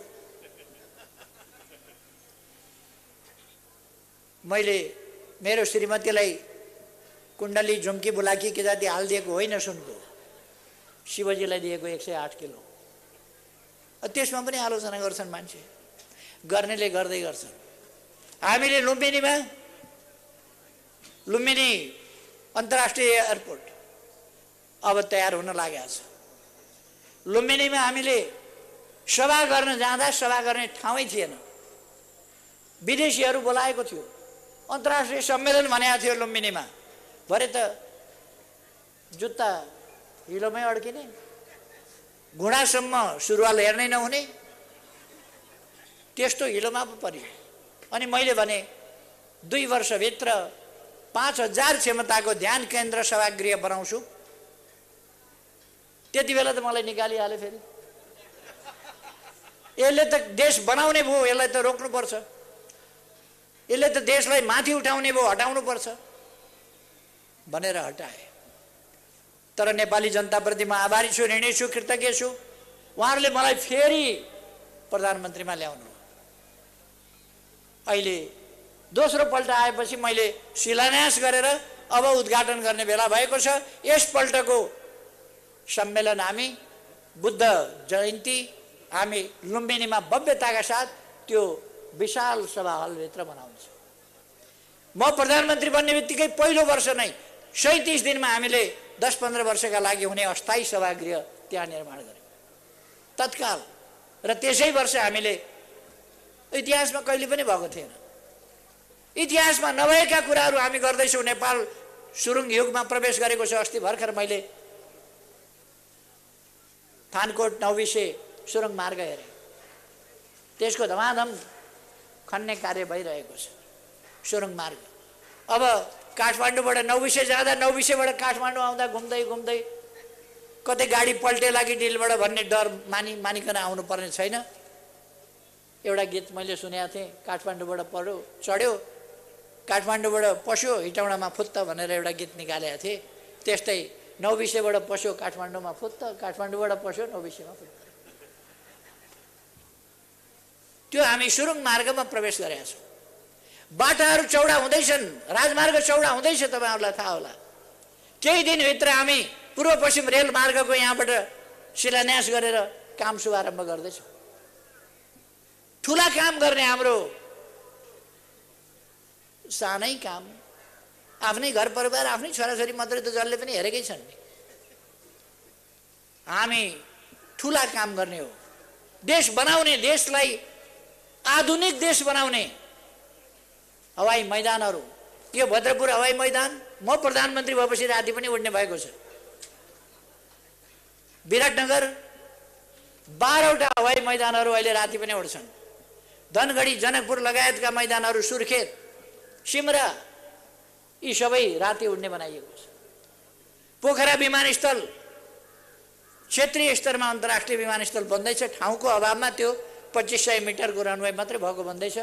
मैले मेरो श्रीमतीलाई कुण्डली झुम्की बुलाकी के जाति हालिदिएको होइन सुनको, शिवजीलाई दिएको 108 किलो। त्यसमा पनि आलोचना गर्छन् मान्छे, गर्नेले गर्दै गर्छन्। हामीले लुम्बिनी अन्तर्राष्ट्रिय एयरपोर्ट अब तयार हुन लागेको छ। लुम्बिनीमा हामीले सभा गर्न जाँदा सभा गर्ने ठाउँै थिएन। विदेशीहरू बोलाएको थियो, अन्तर्राष्ट्रिय सम्मेलन भनेको थियो लुम्बिनीमा। भरे त जुत्ता हिलोमै अड्किने, घुँडासम्म सुरुवाल हेर्नै नहुने, त्यस्तो हिलोमा पो पर्यो। अनि मैले भने 2 वर्षभित्र 5000 क्षमताको ध्यान केन्द्र सभागृह बनाउँछु। त्यति बेला त मलाई निकालिहाल्यो फेरि। यसले त देश बनाउने भयो, यसलाई त रोक्नुपर्छ, यसले त देशलाई माथि उठाउने भयो, हटाउनुपर्छ भनेर हटाए। तर नेपाली जनताप्रति म आभारी छु, ऋणी छु, कृतज्ञ छु। उहाँहरूले मलाई फेरि प्रधानमन्त्रीमा ल्याउनु। अहिले दोस्रो पल्ट आएपछि मैले शिलान्यास गरेर अब उद्घाटन गर्ने बेला भएको छ। यसपल्टको सम्मेलन हामी बुद्ध जयन्ती हामी लुम्बिनीमा भव्यताका साथ त्यो विशाल सभा हलभित्र बनाउँछ। म प्रधानमन्त्री बन्ने बित्तिकै पहिलो वर्ष नै 37 दिनमा हामीले 10-15 वर्षका लागि हुने अस्थायी सभागृह त्यहाँ निर्माण गर्यौँ तत्काल। र त्यसै वर्ष हामीले, इतिहासमा कहिले पनि भएको थिएन, इतिहासमा नभएका कुराहरू हामी गर्दैछौँ। नेपाल सुरुङ युगमा प्रवेश गरेको छ। अस्ति भर्खर मैले थानकोट नौबिसे सुरुङ मार्ग हेरेँ, त्यसको धमाधम खन्ने कार्य भइरहेको छ सुरुङ मार्ग। अब काठमाडौँबाट नौबिसे जाँदा, नौबिसेबाट काठमाडौँ आउँदा घुम्दै घुम्दै कतै गाडी पल्टेला कि डिलबाट भन्ने डर मानिकन आउनुपर्ने छैन। एउटा गीत मैले सुनेको थिएँ, काठमाडौँबाट चढ्यो, काठमाडौँबाट पस्यो, हिटौडामा फुत्त भनेर एउटा गीत निकालेको थिएँ। त्यस्तै नौबिसेबाट पस्यो, काठमाडौँमा फुत्त, काठमाडौँबाट पस्यो, नौबिसेमा फुत्त। त्यो हामी सुरुङ मार्गमा प्रवेश गरेका छौँ। बाटाहरू चौडा हुँदैछन्, राजमार्ग चौडा हुँदैछ, तपाईँहरूलाई थाहा होला। केही दिनभित्र हामी पूर्व पश्चिम रेल मार्गको यहाँबाट शिलान्यास गरेर काम शुभारम्भ गर्दैछौँ। ठुला काम गर्ने हाम्रो सानै काम, आफ्नै घर परिवार, आफ्नै छोराछोरी मात्रै त जसले पनि हेरेकै छन्। हामी ठुला काम गर्ने हो, देश बनाउने, देशलाई आधुनिक देश बनाउने। हवाई मैदानहरू, यो भद्रपुर हवाई मैदान म प्रधानमन्त्री भएपछि राति पनि उड्ने भएको छ। विराटनगर 12वटा हवाई मैदानहरू अहिले राति पनि उड्छन्। धनगढी, जनकपुर लगायतका मैदानहरू, सुर्खेत, सिमरा, यी सबै राति उड्ने बनाइएको छ। पोखरा विमानस्थल क्षेत्रीय स्तरमा अन्तर्राष्ट्रिय विमानस्थल बन्दैछ। ठाउँको अभावमा त्यो 2500 मिटरको रनवे मात्रै भएको भन्दैछ,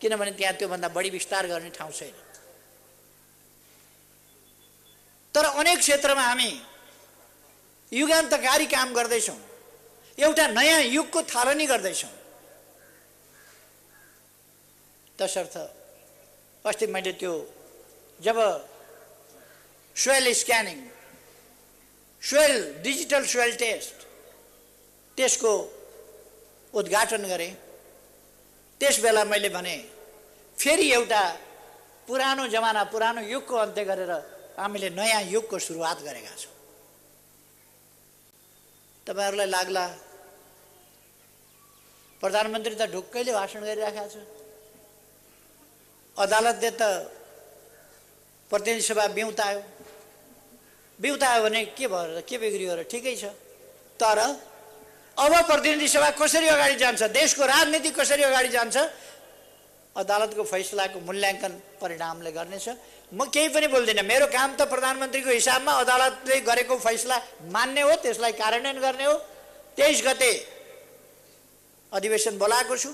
किनभने त्यहाँ त्योभन्दा बढी विस्तार गर्ने ठाउँ छैन। तर अनेक क्षेत्रमा हामी युगान्तकारी काम गर्दैछौँ, एउटा नयाँ युगको थालनी गर्दैछौँ। तसर्थ अस्ति मैले त्यो जब soil scanning, soil digital soil test, त्यसको उद्घाटन गरेँ, त्यस बेला मैले भने फेरि एउटा पुरानो जमाना, पुरानो युगको अन्त्य गरेर हामीले नयाँ युगको सुरुवात गरेका छौँ। तपाईँहरूलाई लाग्ला प्रधानमन्त्री त ढुक्कैले भाषण गरिरहेका छ, अदालतले त प्रतिनिधि सभा बिउतायो भने के भयो, के बिग्रियो र? ठिकै छ। तर अब प्रतिनिधि सभा कसरी अगाडि जान्छ, देशको राजनीति कसरी अगाडि जान्छ, अदालतको फैसलाको मूल्याङ्कन परिणामले गर्नेछ। म केही पनि बोल्दिनँ। मेरो काम त प्रधानमन्त्रीको हिसाबमा अदालतले गरेको फैसला मान्ने हो, त्यसलाई कार्यान्वयन गर्ने हो। 23 गते अधिवेशन बोलाएको छु,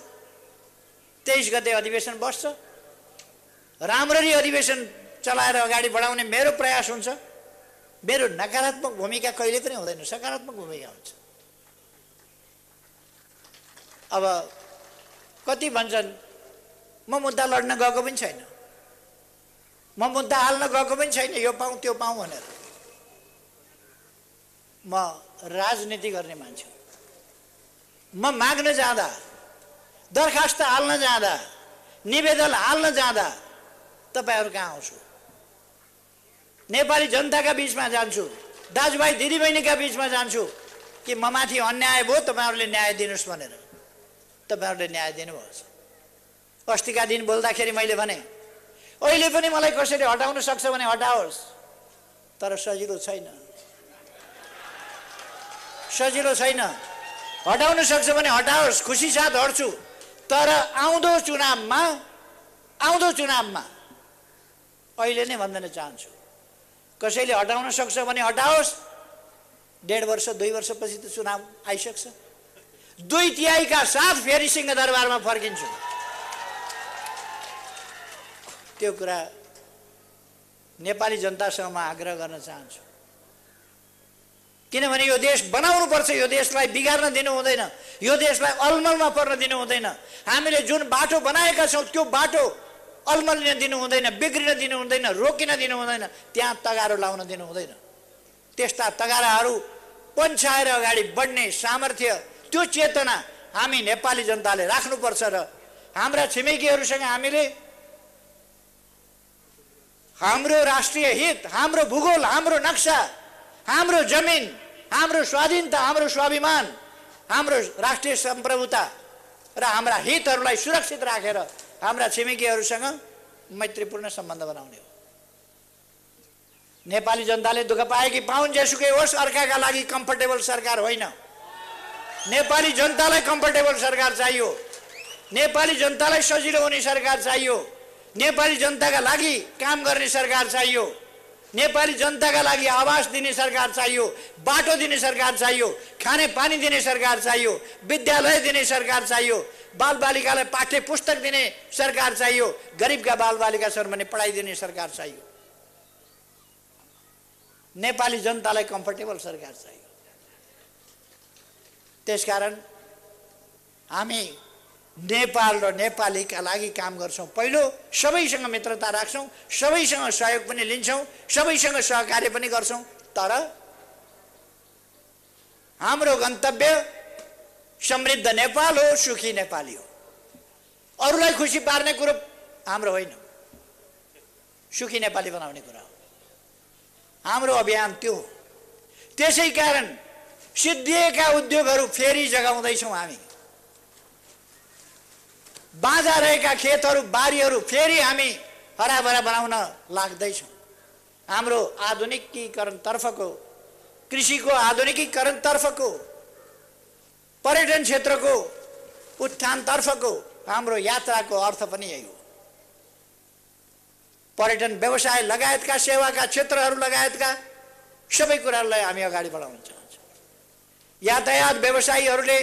23 गते अधिवेशन बस्छ। राम्ररी अधिवेशन चलाएर अगाडि बढाउने मेरो प्रयास हुन्छ। मेरो नकारात्मक भूमिका कहिले पनि हुँदैन, सकारात्मक भूमिका हुन्छ। अब कति भन्छन् म मुद्दा लड्न गएको पनि छैन, म मुद्दा हाल्न गएको पनि छैन, यो पाऊँ त्यो पाऊँ भनेर। म राजनीति गर्ने मान्छे हो। म माग्न जाँदा, दरखास्त हाल्न जाँदा, निवेदन हाल्न जाँदा तपाईँहरू कहाँ आउँछु, नेपाली जनताका बिचमा जान्छु, दाजुभाइ दिदीबहिनीका बिचमा जान्छु कि म माथि अन्याय भयो, तपाईँहरूले न्याय दिनुहोस् भनेर। तपाईँहरूले न्याय दिनुभएको छ। अस्तिका दिन बोल्दाखेरि मैले भने अहिले पनि मलाई कसैले हटाउन सक्छ भने हटाओस्, तर सजिलो छैन, सजिलो छैन। हटाउन सक्छ भने हटाओस्, खुसी साथ हट्छु। तर आउँदो चुनावमा अहिले नै भन्न चाहन्छु, कसैले हटाउन सक्छ भने हटाओस्। 1.5 वर्ष 2 वर्षपछि त चुनाव आइसक्छ। 2/3 का साथ फेरि सिंहदरबारमा फर्किन्छु। त्यो कुरा नेपाली जनतासँग म आग्रह गर्न चाहन्छु। किनभने यो देश बनाउनुपर्छ, यो देशलाई बिगार्न दिनु हुँदैन, यो देशलाई अलमलमा पर्न दिनु हुँदैन। हामीले जुन बाटो बनाएका छौँ त्यो बाटो अलमलिन दिनु हुँदैन, बिग्रिन दिनु हुँदैन, रोकिन दिनु हुँदैन, त्यहाँ तगारो लाउन दिनु हुँदैन। त्यस्ता तगाराहरू पन्छाएर अगाडि बढ्ने सामर्थ्य, त्यो चेतना हामी नेपाली जनताले राख्नुपर्छ र हाम्रा छिमेकीहरूसँग हामीले हाम्रो राष्ट्रिय हित, हाम्रो भूगोल, हाम्रो नक्सा, हाम्रो जमिन, हाम्रो स्वाधीनता, हाम्रो स्वाभिमान, हाम्रो राष्ट्रिय सम्प्रभुता र हाम्रा हितहरूलाई सुरक्षित राखेर हाम्रा छिमेकीहरूसँग मैत्रीपूर्ण सम्बन्ध बनाउने हो। नेपाली जनताले दुःख पाए कि पाउन्, जेसुकै होस्, अर्काका लागि कम्फर्टेबल सरकार होइन। नेपाली जनतालाई कम्फर्टेबल सरकार चाहियो, नेपाली जनतालाई सजिलो हुने सरकार चाहियो, नेपाली जनताका लागि काम गर्ने सरकार चाहियो, नेपाली जनताका लागि आवास दिने सरकार चाहियो, बाटो दिने सरकार चाहियो, खाने पानी दिने सरकार चाहियो, विद्यालय दिने सरकार चाहियो, बालबालिकालाई पाठ्य पुस्तक दिने सरकार चाहियो, गरिबका बालबालिका छन् भने पढाइदिने सरकार चाहियो। नेपाली जनतालाई कम्फर्टेबल सरकार चाहियो। त्यसकारण हामी नेपाल र नेपालीका लागि काम गर्छौँ। पहिलो सबैसँग मित्रता राख्छौँ, सबैसँग सहयोग पनि लिन्छौँ, सबैसँग सहकार्य पनि गर्छौँ। तर हाम्रो गन्तव्य समृद्ध नेपाल हो, सुखी नेपाली हो। अरूलाई खुसी पार्ने कुरो हाम्रो होइन, सुखी नेपाली बनाउने कुरा हो हाम्रो अभियान त्यो हो। त्यसै कारण सिद्धिएका उद्योगहरू फेरि जगाउँदैछौँ हामी, बाँझा रहेका खेतहरू, बारीहरू फेरि हामी हराभरा बनाउन लाग्दैछौँ। हाम्रो आधुनिकीकरणतर्फको, कृषिको आधुनिकीकरणतर्फको, पर्यटन क्षेत्रको उत्थानतर्फको हाम्रो यात्राको अर्थ पनि यही हो। पर्यटन व्यवसाय लगायतका सेवाका क्षेत्रहरू लगायतका सबै कुराहरूलाई हामी अगाडि बढाउन चाहन्छौँ। यातायात व्यवसायीहरूले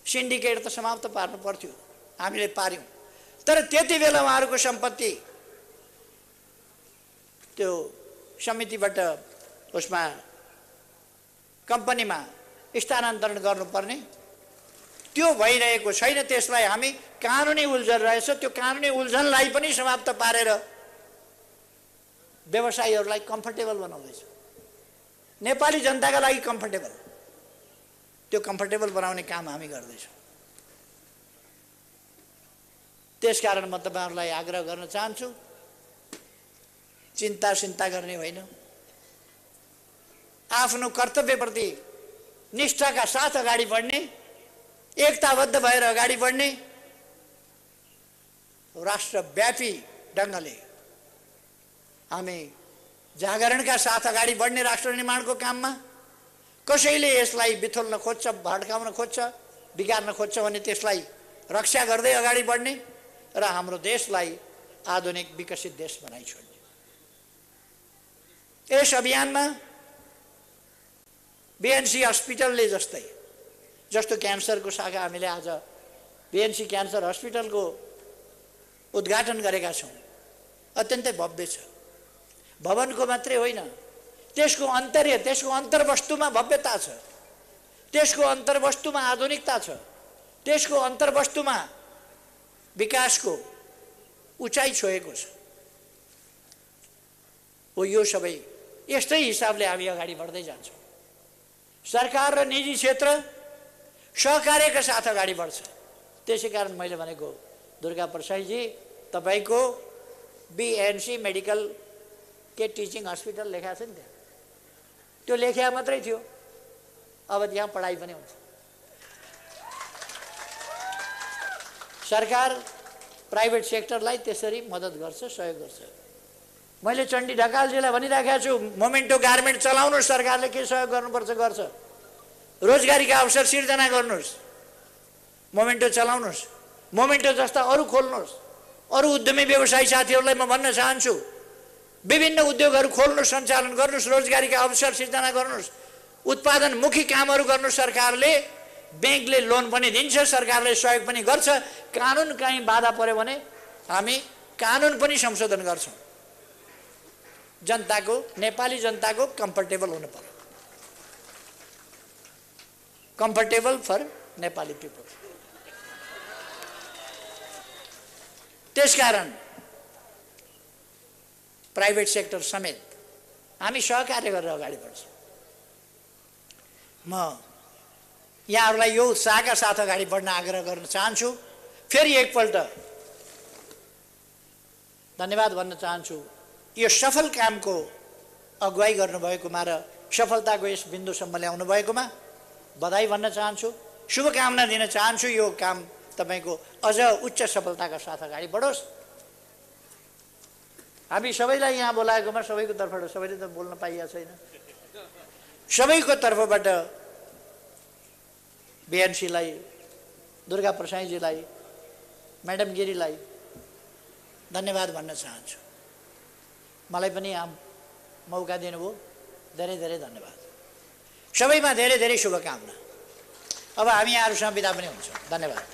सिन्डिकेट त समाप्त पार्नु पर्थ्यो, हामीले पार्यौँ। तर त्यति बेला उहाँहरूको सम्पत्ति त्यो समितिबाट उसमा कम्पनीमा स्थानान्तरण गर्नुपर्ने त्यो भइरहेको छैन। त्यसलाई हामी कानुनी उल्झन रहेछ, त्यो कानुनी उल्झनलाई पनि समाप्त पारेर व्यवसायीहरूलाई कम्फर्टेबल बनाउँदैछ, नेपाली जनताका लागि कम्फर्टेबल, त्यो कम्फर्टेबल बनाउने काम हामी गर्दैछौँ। त्यसकारण म तपाईँहरूलाई आग्रह गर्न चाहन्छु, चिन्ता गर्ने होइन, आफ्नो कर्तव्यप्रति निष्ठाका साथ अगाडि बढ्ने, एकताबद्ध भएर अगाडि बढ्ने, राष्ट्रव्यापी ढङ्गले हामी जागरणका साथ अगाडि बढ्ने राष्ट्र निर्माणको काममा। कसैले यसलाई बिथोल्न खोज्छ, भड्काउन खोज्छ, बिगार्न खोज्छ भने त्यसलाई रक्षा गर्दै अगाडि बढ्ने र हाम्रो देशलाई आधुनिक विकसित देश बनाइ छोड्ने। यस अभियानमा बीएनसी हस्पिटलले जस्तो क्यान्सरको शाखा हामीले आज बीएनसी क्यान्सर हस्पिटलको उद्घाटन गरेका छौँ। अत्यन्तै भव्य छ। भवनको मात्रै होइन, त्यसको अन्तर्य, त्यसको अन्तर्वस्तुमा भव्यता छ, त्यसको अन्तर्वस्तुमा आधुनिकता छ, त्यसको अन्तर्वस्तुमा विकासको उचाइ छोएको छ। हो यो सबै यस्तै हिसाबले हामी अगाडि बढ्दै जान्छौँ। सरकार र निजी क्षेत्र सहकार्यका साथ अगाडि बढ्छ। त्यसै कारण मैले भनेको दुर्गा प्रसाईजी, तपाईँको बीएनसी मेडिकल के टिचिङ हस्पिटल लेखा छ नि, त्यहाँ त्यो लेखिया मात्रै थियो, अब त्यहाँ पढाइ पनि हुन्छ। सरकार प्राइभेट सेक्टरलाई त्यसरी मद्दत गर्छ, सहयोग गर्छ। मैले चण्डी ढकालजीलाई भनिराखेको छु, मोमेन्टो गार्मेन्ट चलाउनुहोस्, सरकारले के सहयोग गर्नुपर्छ गर्छ। रोजगारीका अवसर सिर्जना गर्नुहोस्, मोमेन्टो चलाउनुहोस्, मोमेन्टो जस्ता अरू खोल्नुहोस्। अरू उद्यमी व्यवसायी साथीहरूलाई म भन्न चाहन्छु, विभिन्न उद्योगहरू खोल्नुहोस्, सञ्चालन गर्नुहोस्, रोजगारीका अवसर सिर्जना गर्नुहोस्, उत्पादनमुखी कामहरू गर्नुहोस्। सरकारले ब्याङ्कले लोन पनि दिन्छ, सरकारले सहयोग पनि गर्छ। कानुन कहीँ बाधा पर्यो भने हामी कानुन पनि संशोधन गर्छौँ। जनताको, नेपाली जनताको कम्फर्टेबल हुनु पर्यो। Comfortable for Nepali people. त्यसकारण प्राइभेट सेक्टर समेत हामी सहकार्य गरेर अगाडि बढ्छौँ। म यहाँहरूलाई यो उत्साहका साथ अगाडि बढ्न आग्रह गर्न चाहन्छु। फेरि एकपल्ट धन्यवाद भन्न चाहन्छु यो सफल कामको अगुवाई गर्नुभएकोमा र सफलताको यस बिन्दुसम्म ल्याउनु भएकोमा बधाई भन्न चाहन्छु, शुभकामना दिन चाहन्छु। यो काम तपाईको अझ उच्च सफलताका साथ अगाडि बढोस्। हामी सबैलाई यहाँ बोलाएकोमा सबैको तर्फबाट, सबैले त बोल्न पाइएको छैन, सबैको तर्फबाट बिएनसीलाई, दुर्गा प्रसाईजीलाई, म्याडम गिरीलाई धन्यवाद भन्न चाहन्छु। मलाई पनि यहाँ मौका दिनुभयो, धेरै धेरै धन्यवाद। सबैमा धेरै धेरै शुभकामना। अब हामी यहाँहरूसँग बिदा पनि हुन्छौँ। धन्यवाद।